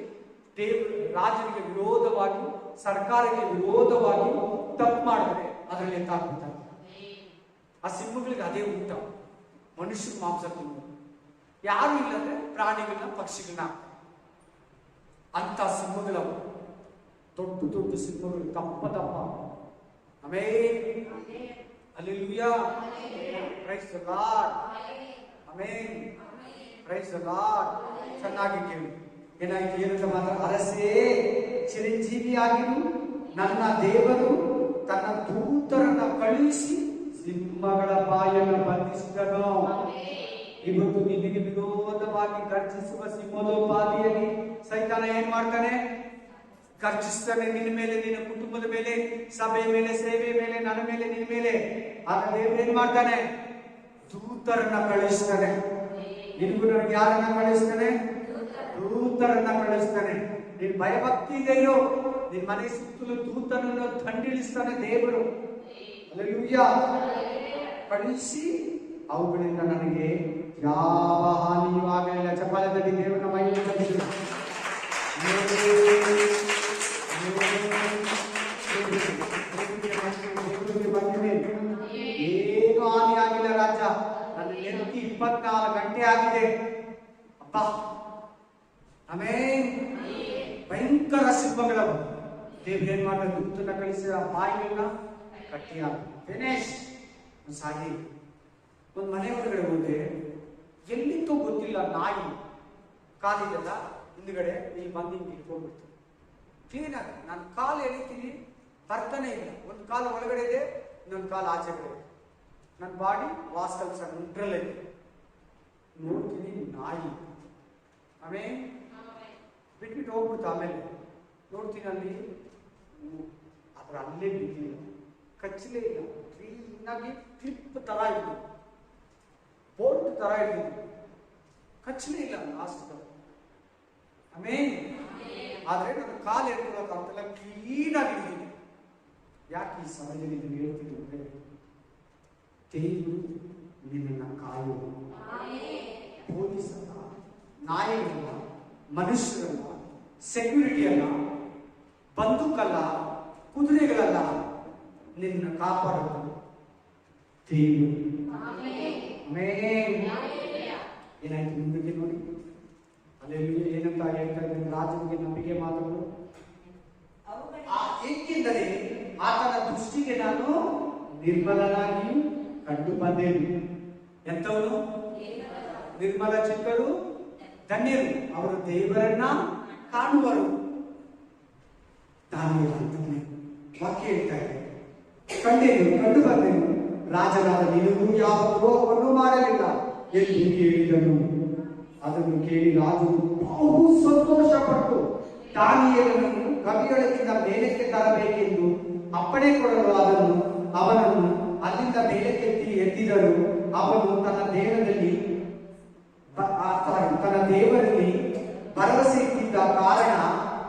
ರಾಜನಿಗೆ ವಿರೋಧವಾಗಿ, ಸರ್ಕಾರಕ್ಕೆ ವಿರೋಧವಾಗಿ ತಪ್ಪು ಮಾಡಿದ್ರೆ ಅದರಲ್ಲಿ ಎತ್ತಾಕ್ಬಿಡ್ತಾರೆ. ಆ ಸಿಂಹಗಳಿಗೆ ಅದೇ ಊಟ. ಮನುಷ್ಯರ ಮಾಂಸ ತಿನ್ನೋದು. ಯಾರು ಇಲ್ಲಂದ್ರೆ ಪ್ರಾಣಿಗಳನ್ನ, ಪಕ್ಷಿಗಳನ್ನ. ಅಂತ ಸಿಂಹಗಳವು ದೊಡ್ಡ ದೊಡ್ಡ ಸಿಂಹಗಳು, ದಪ್ಪ ದಪ್ಪ. Amen, hallelujah, praise the Lord, amen, praise the Lord. ಚೆನ್ನಾಗಿ ಕೇಳಿ. ಏನಾಯ್ತು? ಏನಂತ ಮಾತ್ರ? ಅರಸೇ, ಚಿರಂಜೀವಿಯಾಗಿರು. ನನ್ನ ದೇವರು ತನ್ನ ದೂತರನ್ನ ಕಳುಹಿಸಿ ಸಿಂಹಗಳ ಬಾಯನ್ನು ಬಂಧಿಸಿದನು. ಇವತ್ತು ನಿನಗೆ ವಿರೋಧವಾಗಿ ಗರ್ಜಿಸುವ ಸಿಂಹದೋಪಾದಿಯಲ್ಲಿ ಸೈತಾನ ಏನ್ ಮಾಡ್ತಾನೆ? ಗರ್ಜಿಸ್ತಾನೆ. ನಿನ್ನ ಮೇಲೆ, ನಿನ್ನ ಕುಟುಂಬದ ಮೇಲೆ, ಸಭೆ ಮೇಲೆ, ಸೇವೆ ಮೇಲೆ, ನನ್ನ ಮೇಲೆ, ನಿನ್ನ ಮೇಲೆ. ಆಗ ದೇವರು ಏನ್ ಮಾಡ್ತಾನೆ? ದೂತರನ್ನ ಕಳಿಸ್ತಾನೆ. ನಿನಗೂ ನನಗೆ ಯಾರನ್ನ ಕಳಿಸ್ತಾನೆ? ದೂತರನ್ನ ಕಳಿಸ್ತಾನೆ. ನಿನ್ ಭಯಭಕ್ತಿ ಇದೆಯೋ, ನಿನ್ ಮನೆ ಸುತ್ತಲೂ ದೂತರನ್ನು ತಂಡಿಳಿಸ್ತಾನೆ ದೇವರು. ಹಲ್ಲೆಲೂಯಾ. ಕಳಿಸಿ ಅವುಗಳಿಂದ ನನಗೆ ಯಾವ ಹಾನಿಯೂ ಆಗಲಿಲ್ಲ. ಚಪ್ಪಾಳೆಯಲ್ಲಿ ದೇವರ ಮಹಿಮೆ ತಂದಿದೆ. ಏನು ಹಾನಿ ಆಗಿಲ್ಲ ರಾಜ. ನನ್ನ ನೆನಪಿ 24 ಗಂಟೆ ಆಗಿದೆ. ಅಪ್ಪ, ಆಮೆನ್. ಭಯಂಕರ ಸಿಂಹಗಳವು. ದೇವ್ರು ಏನ್ ಮಾಡಿದ? ದೂತನ ಕಳಿಸಿದ ಬಾಯಿಗಳನ್ನ ಕಟ್ಟಿ ಫಿನಿಶ್ ಸಾಗಿ. ಒಂದು ಮನೆ ಒಳಗಡೆ ಹೋದೆ, ಎಲ್ಲಿಂತೋ ಗೊತ್ತಿಲ್ಲ, ನಾಯಿ ಕಾಲಿದೆಲ್ಲ ಹಿಂದ್ಗಡೆ ಇಲ್ಲಿ ಬಂದು ಹಿಂಗೆ ಇಟ್ಕೊಂಡ್ಬಿಡ್ತು. ಕ್ಲೀನ್ ಆಗಿ ನಾನು ಕಾಲು ಎಳಿತೀನಿ, ಬರ್ತಾನೆ ಇಲ್ಲ. ಒಂದು ಕಾಲು ಒಳಗಡೆ ಇದೆ, ಇನ್ನೊಂದು ಕಾಲು ಆಚೆ ಕಡೆ ಇದೆ. ನನ್ನ ಬಾಡಿ ವಾಸ್ಕಲ್ ಸೆಂಟ್ರಲ್ ಇದೆ. ನೋಡ್ತೀನಿ, ನಾಯಿ. ಆಮೇಲೆ ಬಿಟ್ಬಿಟ್ಟು ಹೋಗ್ಬಿಡ್ತು. ಆಮೇಲೆ ನೋಡ್ತೀನಿ, ಅಲ್ಲಿ ಅದ್ರ ಅಲ್ಲೇ ಬಿದ್ದಿಲ್ಲ, ಕಚ್ಚಲೇ ಇಲ್ಲ. ಕ್ಲೀನಾಗಿ ಕ್ಲಿಪ್ ತರ ಇದ್ದು, ಬೋಲ್ಟ್ ತರ ಇದ್ದು, ಕಚ್ಚಲೇ ಇಲ್ಲ ಲಾಸ್ಟ್. ಆಮೇಲೆ ಆದ್ರೆ ನನ್ನ ಕಾಲು ಎತ್ಕೊಳ್ಳೋಕ್ಕಾಗ್ತಿಲ್ಲ, ಕ್ಲೀನಾಗಿ ಇದ್ದೀನಿ. ಯಾಕೆ ಈ ಸಮಯದಲ್ಲಿ ಇದನ್ನು ಹೇಳ್ತೀನಿ ಅಂದ್ರೆ, ದೇವರು ನಿನ್ನನ್ನು ಕಾಯುವುದು. ಪೊಲೀಸ್ ಅಲ್ಲ, ನಾಯಿಗಳಲ್ಲ, ಮನುಷ್ಯರಲ್ಲ, ಸೆಕ್ಯೂರಿಟಿ ಅಲ್ಲ, ಬಂದೂಕಲ್ಲ, ಕುದುರೆಗಳಲ್ಲ, ನಿನ್ನ ಕಾಪಾಡೋದು ದೇವರು. ಏನಾಯ್ತು ಮುಂದಕ್ಕೆ ನೋಡಿ. ಅಲ್ಲಿ ಏನಂತ ಹೇಳ್ತಾ ಇದ್ದಾರೆ? ರಾಜನಿಗೆ ನಂಬಿಕೆ ಮಾತುಗಳು. ಏಕೆಂದರೆ ಆತನ ದೃಷ್ಟಿಗೆ ನಾನು ನಿರ್ಮಲನಾಗಿಯೂ ಕಂಡು ಬಂದೇನು. ಎಂತವನು? ನಿರ್ಮಲ ಚಿತ್ತರು ಧನ್ಯರು, ಅವರು ದೇವರನ್ನ ಕಾಣುವರು. ವಾಕ್ಯ ಹೇಳ್ತಾ ಇದೆ, ಕಂಡು ಬಂದೇನು. ರಾಜನಾದ ನಿನಗೂ ಯಾವ ದ್ರೋಹವನ್ನು ಮಾಡಲಿಲ್ಲ ಎಂದು ಹೇಳಿದನು. ಅದನ್ನು ಕೇಳಿ ರಾಜನು ಬಹು ಸಂತೋಷಪಟ್ಟು ದಾನಿಯೇಲನನ್ನು ಕವಿಯೊಳಗಿಂದ ಮೇಲಕ್ಕೆ ತರಬೇಕೆಂದು ಅಪ್ಪಣೆ ಕೊಡಲು ಅವನನ್ನು ಅಲ್ಲಿಂದ ಮೇಲಕ್ಕೆತ್ತಿ ಎತ್ತಿದರು. ಅವನು ತನ್ನ ದೇವರಲ್ಲಿ ಭರವಸೆ ಇಟ್ಟಿದ್ದ ಕಾರಣ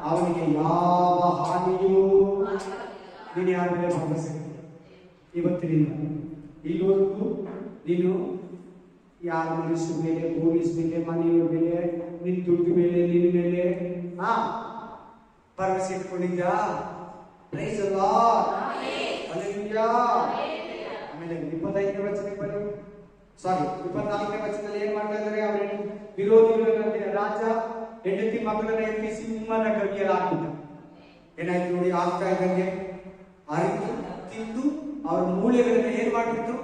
ಅವನಿಗೆ ಯಾವ ಹಾನಿಯೂ. ನೀನು ಯಾರ ಮೇಲೆ ಭರವಸೆ ಇವತ್ತಿನಿಂದ ಇಲ್ಲಿವರೆಗೂ ನೀನು ಯಾರ ಮನುಷ್ಯರ ಮೇಲೆ, ಪೊಲೀಸ್ ಮೇಲೆ, ಮನೆಯವ್ರ ಮೇಲೆ, ನಿನ್ ದುಡ್ಡು ಮೇಲೆ, ನಿನ್ನ ಮೇಲೆ ಭರವಸೆ ಇಟ್ಕೊಂಡಿದ್ದ. Praise the Lord. ಹಲ್ಲೆಲೂಯಾ. ಆಮೇಲೆ 25ನೇ ವಚನಕ್ಕೆ ಬನ್ನಿ. 24ನೇ ವಚನದಲ್ಲಿ ಏನ್ ಮಾಡ್ತಾ ಇದ್ದಾರೆ? ಅವರ ವಿರೋಧಿಗಳ ರಾಜ ಹೆಂಡತಿ ಮಕ್ಕಳನ್ನ ಎತ್ತಿ ಸಿಂಹದ ಗವಿಯಲ್ಲಿ ಹಾಕಿದ್ದ. ಏನಾಯ್ತು ನೋಡಿ, ಆಗ್ತಾ ಇದ್ದಂಗೆ ಅರಿತು ತಿಂದು ಅವ್ರ ಮೂಳೆಗಳನ್ನ ಏನ್ ಮಾಡ್ಬಿಟ್ಟು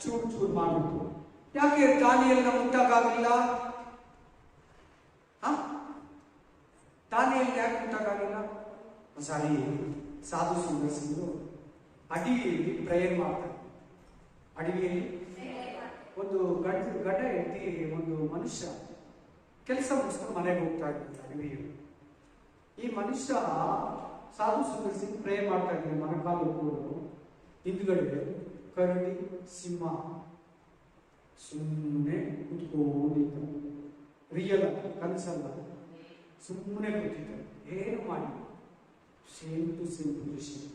ಚೂರು ಚೂರು ಮಾಡ್ಬಿಟ್ಟು. ಯಾಕೆ ದಾನಿಯೇಲನ ಮುಟ್ಟಕ್ಕಾಗಲಿಲ್ಲ? ದಾನಿಯೇಲನ ಯಾಕೆ ಮುಟ್ಟಕ್ಕಾಗಲಿಲ್ಲ? ಸಾರಿ, ಸಾಧು ಸುಂದರಸಿಂಗರು ಅಡವಿಯಲ್ಲಿ ಪ್ರೇಯರ್ ಮಾಡ್ತಾರೆ. ಅಡವಿಯಲ್ಲಿ ಒಂದು ಗಡ್ಡ ಎತ್ತಿ ಒಂದು ಮನುಷ್ಯ ಕೆಲಸ ಮುಗಿಸ್ಕೊಂಡು ಮನೆಗೆ ಹೋಗ್ತಾ ಇದ್ದಾರೆ ಅಡವಿಯಲ್ಲಿ. ಈ ಮನುಷ್ಯ ಸಾಧು ಸುಂದರಸಿಂಗ್ ಪ್ರೇಯರ್ ಮಾಡ್ತಾ ಇದ್ದಾರೆ. ಮೊಣಕಾಲು ಕೂಡು ಹಿಂದ್ಗಡೆ ಕರಡಿ ಸಿಂಹ ಸುಮ್ಮನೆ ಕುತ್ಕೊಂಡಿದ್ದ. ರಿಯಲ್ ಕನಸಲ್ಲ, ಸುಮ್ಮನೆ ಕೂತಿದ್ದಾರೆ, ಏನು ಮಾಡಿ. Same to same position.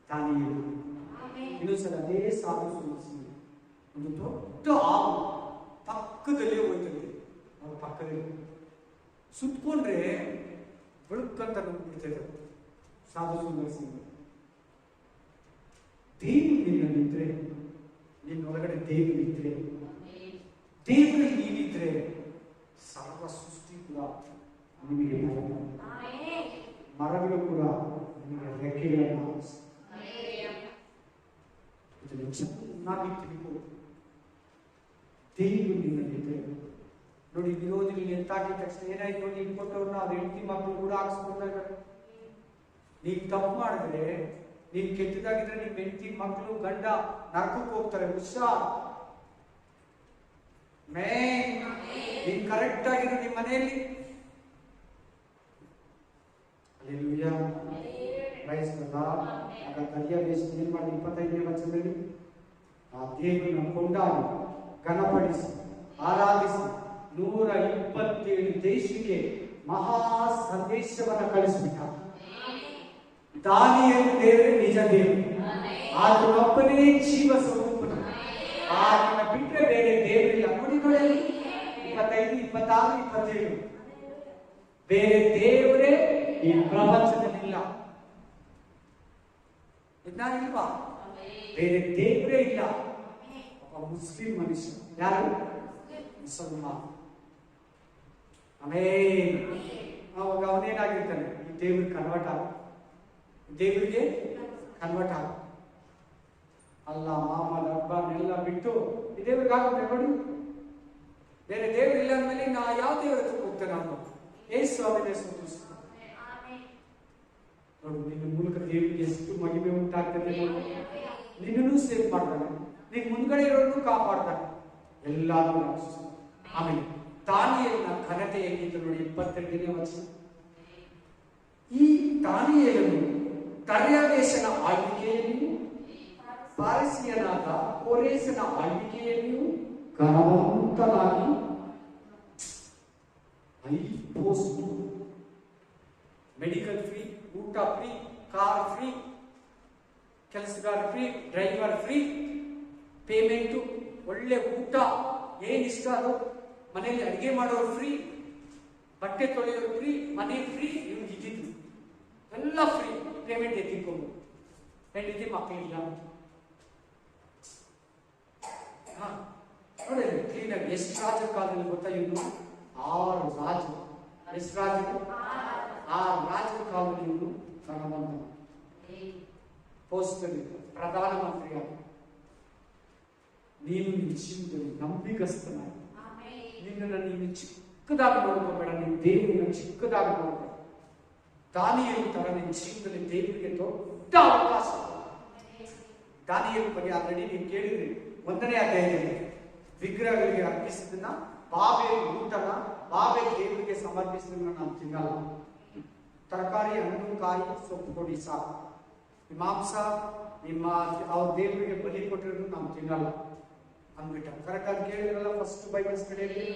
ದಾನಿಯೇಲ ಇನ್ನೊಂದ್ಸಲ ಅದೇ ಸಾಧು ಸುಂದರಸಿಂಗ್ ಒಂದು ದೊಡ್ಡ ಹಾವು ಪಕ್ಕದಲ್ಲೇ ಹೋಯ್ತಂತೆ. ಅವ್ರ ಪಕ್ಕದಲ್ಲಿ ಸುತ್ಕೊಂಡ್ರೆ ಬೆಳಕಂತ ಬಿಡ್ತಿದ್ರು ಸಾಧು ಸುಂದರಸಿಂಗ್. ದೇವರು ನಿನ್ನಲ್ಲಿದ್ರೆ, ನಿನ್ನೊಳಗಡೆ ದೇವರಿದ್ರೆ, ದೇವರಲ್ಲಿ ನೀವಿದ್ರೆ ಸರ್ವ ಸೃಷ್ಟಿ ಕೂಡ ನಿಮಗೆ ಮರಗಳು ಕೂಡ ನಿಮಗೆ ರೆಕ್ಕೆಗಳನ್ನು ಇದನ್ನು ಚೆನ್ನಾಗಿ ತಿಳ್ಕೊ. ದೇವರು ನಿನ್ನಲ್ಲಿದ್ರೆ ನೋಡಿ, ವಿರೋಧಿಗಳು ಎತ್ತಾಕಿದ ತಕ್ಷಣ ಏನಾಯ್ತು ನೋಡಿ, ಕೊಟ್ಟವ್ರನ್ನ ಅವ್ರ ಹೆಂಡತಿ ಮಕ್ಕಳು ಕೂಡ ಹಾಕ್ಸ್ಕೊಳ್ತಾ ಇದ್ದಾರೆ. ನೀನ್ ತಪ್ಪು ಮಾಡಿದ್ರೆ, ನೀನ್ ಕೆಟ್ಟದಾಗಿದ್ರೆ ನಿಮ್ ಹೆಂಡತಿ ಮಕ್ಕಳು ಗಂಡ ನರಕಕ್ಕೆ ಹೋಗ್ತಾರೆ. ಹುಷಾರ್. ನೀನ್ ಕರೆಕ್ಟ್ ಆಗಿರೋ ನಿಮ್ ಮನೆಯಲ್ಲಿ. ಹಲ್ಲೆಲೂಯಾ. Praise the Lord. ಆಗ ಕರಿಯಬೇಸ್ ಏನ್ ಮಾಡಿ 25ನೇ ವಚನದಲ್ಲಿ ಆ ದೇವರನ್ನ ಕೊಂಡಾಡಿ ಘನಪಡಿಸಿ ಆರಾಧಿಸಿ 127 ದೇಶಕ್ಕೆ ಮಹಾ ಸಂದೇಶವನ್ನ ಕಳಿಸ್ಬಿಟ್ಟ. ದಾನಿಯೇಲ ದೇವರೇ ನಿಜ ದೇವರು, ಆತನೊಬ್ಬನೇ ಜೀವ ಸ್ವರೂಪನು, ಆತನ ಬಿಟ್ಟರೆ ಬೇರೆ ದೇವರಿಲ್ಲ. ನೋಡಿ 25, 26, 27 ಬೇರೆ ದೇವರೇ ಈ ಪ್ರಪಂಚದಲ್ಲಿಲ್ಲ. ಇಲ್ವಾ? ಬೇರೆ ದೇವರೇ ಇಲ್ಲ. ಒಬ್ಬ ಮುಸ್ಲಿಂ ಮನುಷ್ಯ, ಯಾರು? ಮುಸಲ್ಮಾನ್. ಆಮೇಲೆ ಅವಾಗ ಅವನೇನಾಗಿರ್ತಾನೆ, ಈ ದೇವ್ರಿಗೆ ಕನ್ವರ್ಟ್ ಆಗ, ದೇವರಿಗೆ ಕನ್ವರ್ಟ್ ಆಗ. ಅಲ್ಲ ಮಾಮೂಲು ಹಬ್ಬನೆಲ್ಲ ಬಿಟ್ಟು ಈ ದೇವ್ರಿಗೆ ಆಗುತ್ತೆ. ನೋಡಿ, ಬೇರೆ ದೇವರು ಇಲ್ಲ ಅಂದ್ಮೇಲೆ ನಾ ಯಾವ ದೇವರ ಹತ್ರ ಹೋಗ್ತೇನೆ? ನಾವು ಏಸು ಸ್ವಾಮಿನೇ ಸ್ತೋತ್ರಿಸ್ತಾನೆ. ನೋಡು, ನಿನ್ನ ಮೂಲಕ ದೇವರಿಗೆ ಎಷ್ಟು ಮಹಿಮೆ ಉಂಟಾಗ್ತದೆ. ನಿನ್ನೂ ಸೇವ್ ಮಾಡ್ತಾನೆ, ನಿನ್ ಮುಂದ್ಗಡೆ ಇರೋನು ಕಾಪಾಡ್ತಾನೆ, ಎಲ್ಲಾನು ರಕ್ಷಿಸ್ತಾನೆ. ಆಮೇಲೆ ದಾನಿಯೇಲನ ಘನತೆ ಹೇಗಿತ್ತು ನೋಡಿ, 22ನೇ ವಚನ. ಈ ದಾನಿಯೇಲನು ದರ್ಯಾವೇಶನ ಆಳ್ವಿಕೆಯಲ್ಲಿಯೂ ಪಾರಸಿಯನಾದ ಕೋರೇಸನ ಆಳ್ವಿಕೆಯಲ್ಲಿಯೂ ಘನವಂತನಾಗಿ ಹೈ ಪೋಸ್ಟ್, ಮೆಡಿಕಲ್ ಫ್ರೀ, ಊಟ ಫ್ರೀ, ಕಾರ್ ಫ್ರೀ, ಕೆಲಸಗಾರ ಫ್ರೀ, ಡ್ರೈವರ್ ಫ್ರೀ, ಪೇಮೆಂಟು, ಒಳ್ಳೆ ಊಟ, ಏನಿಷ್ಟ ಅದು, ಮನೆಯಲ್ಲಿ ಅಡಿಗೆ ಮಾಡೋರು ಫ್ರೀ, ಬಟ್ಟೆ ತೊಳೆಯೋರು ಫ್ರೀ, ಮನೆ ಫ್ರೀ, ಇವ್ರಿಗೆ ಇದ್ದಿದ್ದು ಎಲ್ಲ ಫ್ರೀ. ಪೇಮೆಂಟ್ ಎತ್ತಿಕೊಂಡು ಹೆಂಡತಿ ಮಕ್ಕಳಿಲ್ಲ. ನೋಡಿ ಕ್ಲೀನಾಗಿ ಎಷ್ಟು ರಾಜರ ಕಾಲದಲ್ಲಿ ಗೊತ್ತಾ? ಇವನು 6 ರಾಜರು. ಎಷ್ಟು ರಾಜರು? 6 ರಾಜರ ಕಾಲದಲ್ಲಿ ಇವನು ಧನವಂತ ಪೋಸ್ಟಲ್ಲಿ ಪ್ರಧಾನಮಂತ್ರಿ ಆಗ. ನೀನು ನಿನ್ನ ಜೀವನದಲ್ಲಿ ನಂಬಿಕಸ್ತನಾಗಿ ನಿನ್ನನ್ನು ನೀನು ಚಿಕ್ಕದಾಗಿ ನೋಡ್ಕೋಬೇಡ, ನಿನ್ನ ದೇವರನ್ನ ಚಿಕ್ಕದಾಗಿ ನೋಡ್ಬೇಡ. ದಾನಿಯೇಲ ತರ ನಿನ್ನ ಜೀವನದಲ್ಲಿ ದೇವರಿಗೆ ದೊಡ್ಡ ಅವಕಾಶ. ದಾನಿಯೇಲ ಬಗ್ಗೆ ಆಲ್ರೆಡಿ ನೀವು ಕೇಳಿದ್ರಿ. 1ನೇ ಅಧ್ಯಾಯದಲ್ಲಿ ವಿಗ್ರಹಗಳಿಗೆ ಅರ್ಪಿಸಿದನ್ನ, ಬಾಬೆಲ್ ಊಟನ, ಬಾಬೆಲ್ ದೇವರಿಗೆ ಸಮರ್ಪಿಸಿದನ್ನ ನಾವು ತಿನ್ನಲ್ಲ. ತರಕಾರಿ, ಹಣ್ಣು, ಕಾಯಿ, ಸೊಪ್ಪು ಕೊಡಿ ಸಾಕು. ಮಾಂಸ ನಿಮ್ಮ ಅವ್ರ ದೇವರಿಗೆ ಬಲಿ ಕೊಟ್ಟಿರೋದು ನಾವು ತಿನ್ನಲ್ಲ ಅಂದ್ಬಿಟ್ಟ. ಕರೆಕ್ಟಾಗಿ ಕೇಳಿದ್ರಲ್ಲ ಫಸ್ಟ್ ಬೈಬಲ್ ಸ್ಟಡಿಯಲ್ಲಿ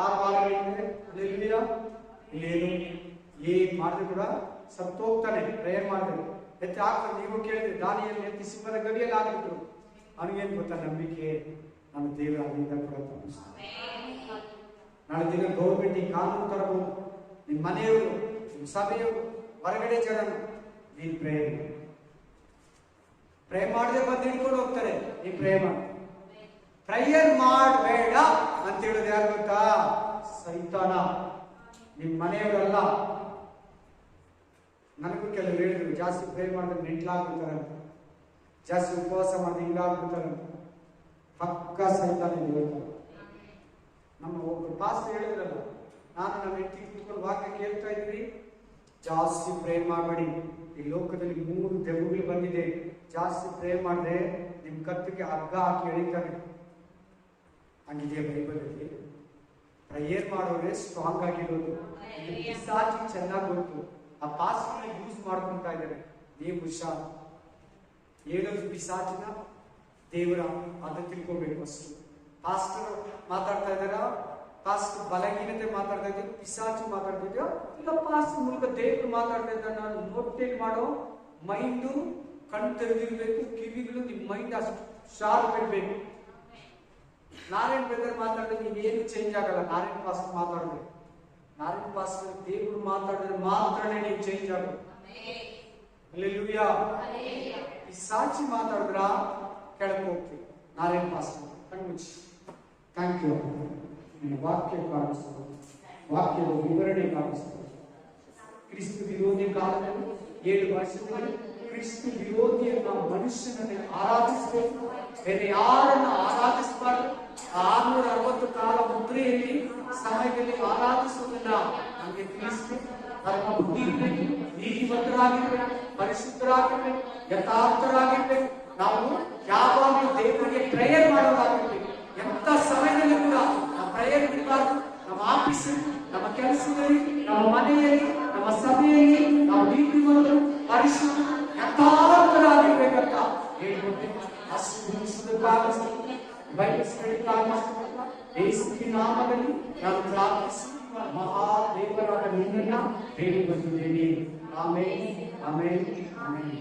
6 ವಾರಗಳಿಂದ ಇಲ್ಲೇನು ಏನ್ ಮಾಡಿದ್ರು ಕೂಡ ಸತ್ತೋಗ್ತಾನೆ. ಪ್ರೇಯರ್ ಮಾಡಿದ್ರು ಎತ್ತಿ ಆಗ್ತದೆ. ನೀವು ಕೇಳಿದ್ರೆ ದಾನಿಯೇಲನ ಎತ್ತಿ ಸಿಂಹದ ಗವಿಯಲ್ಲಿ ಹಾಕಿದ್ರು. ಅವನಿಗೇನು ಗೊತ್ತಾ, ನಂಬಿಕೆ ನನ್ನ ದೇವರ ಅಲ್ಲಿಂದ ಕೊಡುತ್ತೆ. ನಾಳೆ ದಿನ ಗೌರ್ಮೆಂಟ್ ಕಾನೂನು ತರಬಹುದು, ನಿಮ್ಮ ಮನೆಯವರು, ನಿಮ್ಮ ಸಭೆಯವರು, ಹೊರಗಡೆ ಜನರು, ನೀನು ಪ್ರೇ ಮಾಡದೆ ಬಂದು ಹಿಡ್ಕೊಂಡು ಹೋಗ್ತಾರೆ. ನೀನು ಪ್ರೇಯರ್ ಮಾಡಬೇಡ ಅಂತ ಹೇಳೋದು ಯಾರು ಗೊತ್ತಾ? ಸೈತಾನ. ನಿಮ್ಮ ಮನೆಯವರಲ್ಲ. ನನಗೂ ಕೆಲವು ಹೇಳಿದ್ರು, ಜಾಸ್ತಿ ಪ್ರೇ ಮಾಡಿದ್ರೆ ನೆಂಟ್ಲಾಗ್ಬಿಡ್ತಾರಂತ, ಜಾಸ್ತಿ ಉಪವಾಸ ಮಾಡಿದ್ರೆ ಹಿಂಗಾಗ್ಬಿಡ್ತಾರಂತ. ಪಕ್ಕ ಸೈತಾನ ಹೇಳ್ತಾರೆ. ನಮ್ಮ ಒಬ್ಬರು ಪಾಸ್ಟರ್ ಹೇಳಿದ್ರಲ್ಲ, ನಾನು ನಮ್ಮ ಹೆಂಡತಿ ಕೂತ್ಕೊಂಡು ವಾಕ್ಯ ಕೇಳ್ತಾ ಇದ್ವಿ, ಜಾಸ್ತಿ ಪ್ರೇ ಮಾಡಬೇಡಿ, ಈ ಲೋಕದಲ್ಲಿ 3 ದೆವ್ವಗಳು ಬಂದಿದೆ, ಜಾಸ್ತಿ ಪ್ರೇ ಮಾಡಿದ್ರೆ ನಿಮ್ ಕತ್ತಿಗೆ ಹಗ್ಗ ಹಾಕಿ ಎಳಿತಾನೆ. ಹಂಗಿದೆ ಬೈಬಲಲ್ಲಿ. ಪ್ರೇಯರ್ ಮಾಡೋರೆ ಸ್ಟ್ರಾಂಗ್ ಆಗಿರೋದು. ಪಿಶಾಚಿ ಚೆನ್ನಾಗಿ ಗೊತ್ತು. ಆ ಪಾಸ್ಟರ್ನ ಯೂಸ್ ಮಾಡ್ಕೊಂತಾ ಇದ್ದಾರೆ. ನೀವು ಹುಷಾರ್. ಹೇಳೋದು ಪಿಶಾಚಿನ ದೇವರ ಅದು ತಿಳ್ಕೊಬೇಕು ಅಷ್ಟು. ಪಾಸ್ಟರ್ ಮಾತಾಡ್ತಾ ಇದ್ದಾರ, ಪಾಸ್ಟರ್ ಬಲಹೀನತೆ ಮಾತಾಡ್ತಾ ಇದ್ದೀವಿ, ಪಿಶಾಚಿ ಮಾತಾಡ್ತಾ ಇದೆಯೋ, ಈಗ ಪಾಸ್ಟರ್ ಮೂಲಕ ದೇವರು ಮಾತಾಡ್ತಾ ಇದ್ದಾರೆ. ನಾನು ನೋಟೇಟ್ ಮಾಡೋ ಮೈಂಡು ಕಣ್ ತೆರೆದಿರ್ಬೇಕು, ಕಿವಿಗಳು ನಿಮ್ಮ ಮೈಂಡ್ ಅಷ್ಟು ಶಾರ್ಪ್ ಇರ್ಬೇಕು. ನಾರಾಯಣ್ ಬ್ರದರ್ ಮಾತಾಡಿದ್ರೆ ನೀವೇನು ಚೇಂಜ್ ಆಗಲ್ಲ. ನಾರಾಯಣ್ ಪಾಸ್ಟರ್ ಮಾತಾಡ್ಬೇಕು. ನಾರಾಯಣ್ ಪಾಸ್ಟರ್ ದೇವರು ಮಾತಾಡಿದ್ರೆ ಮಾತ್ರನೇ ನೀವು ಚೇಂಜ್ ಆಗೋದು. ಹಲ್ಲೆಲೂಯಾ. ಪಿಶಾಚಿ ಮಾತಾಡಿದ್ರ ಕೆಳಗೆ ಹೋಗ್ತೀವಿ. ನಾರಾಯಣ್ ಪಾಸ್ಟರ್ ಕಣ್ಮುಚ್ಚಿ. Thank you. ನಿನ್ನ ವಾಕ್ಯ ಕಾಣಿಸ್ತದೆ, ವಾಕ್ಯದ ವಿವರಣೆ ಕಾಣಿಸ್ತದೆ. ಕ್ರಿಸ್ತು ವಿರೋಧಿ ಕಾಲದಲ್ಲಿ 7 ವರ್ಷದಲ್ಲಿ ಕ್ರಿಸ್ತು ವಿರೋಧಿಯನ್ನ ಮನುಷ್ಯನನ್ನು ಆರಾಧಿಸಬೇಕು, ಬೇರೆ ಯಾರನ್ನ ಆರಾಧಿಸಬಾರ್ದು. 660 ಕಾಲ ಮುದ್ರೆಯಲ್ಲಿ ಸಮಯದಲ್ಲಿ ಆರಾಧಿಸುವುದನ್ನ ನಮಗೆ ತಿಳಿಸಿ ಧರ್ಮ ಬುದ್ಧಿ ಇರಬೇಕು, ನೀತಿವಂತರಾಗಿರ್ಬೇಕು, ಪರಿಶುದ್ಧರಾಗಿರ್ಬೇಕು, ಯಥಾರ್ಥರಾಗಿರ್ಬೇಕು. ನಾವು ಯಾವಾಗಲೂ ದೇವರಿಗೆ ಪ್ರೇಯರ್ ಮಾಡೋದಾಗಿರ್ಬೇಕು. ಎಂತ ಸಮಯದಲ್ಲಿ ಕೂಡ ನಾವು ಪ್ರೇಯರ್ ಬಿಡಬಾರ್ದು. ನಮ್ಮ ಆಫೀಸ್, ನಮ್ಮ ಕೆಲಸದಲ್ಲಿ, ನಮ್ಮ ಮನೆಯಲ್ಲಿ, ನಮ್ಮ ಸಭೆಯಲ್ಲಿ ನಾವು ನೀತಿವಂತರು, ಪರಿಶುದ್ಧ, ಯಥಾರ್ಥರಾಗಿರ್ಬೇಕಂತ ಹೇಳ್ಕೊಡ್ತೀವಿ. ಅಷ್ಟು ಬೈಬಲ್ ಸ್ಟಡಿ ಯೇಸುವಿನ ನಾಮದಲ್ಲಿ ನಾನು ಪ್ರಾರ್ಥಿಸಿ ಮಹಾದೇವರಾದ ನಿನ್ನನ್ನ ಬೇಡಿ ಬಂದಿದ್ದೇನೆ. ಆಮೇಲೆ ಆಮೇಲೆ ಆಮೇಲೆ.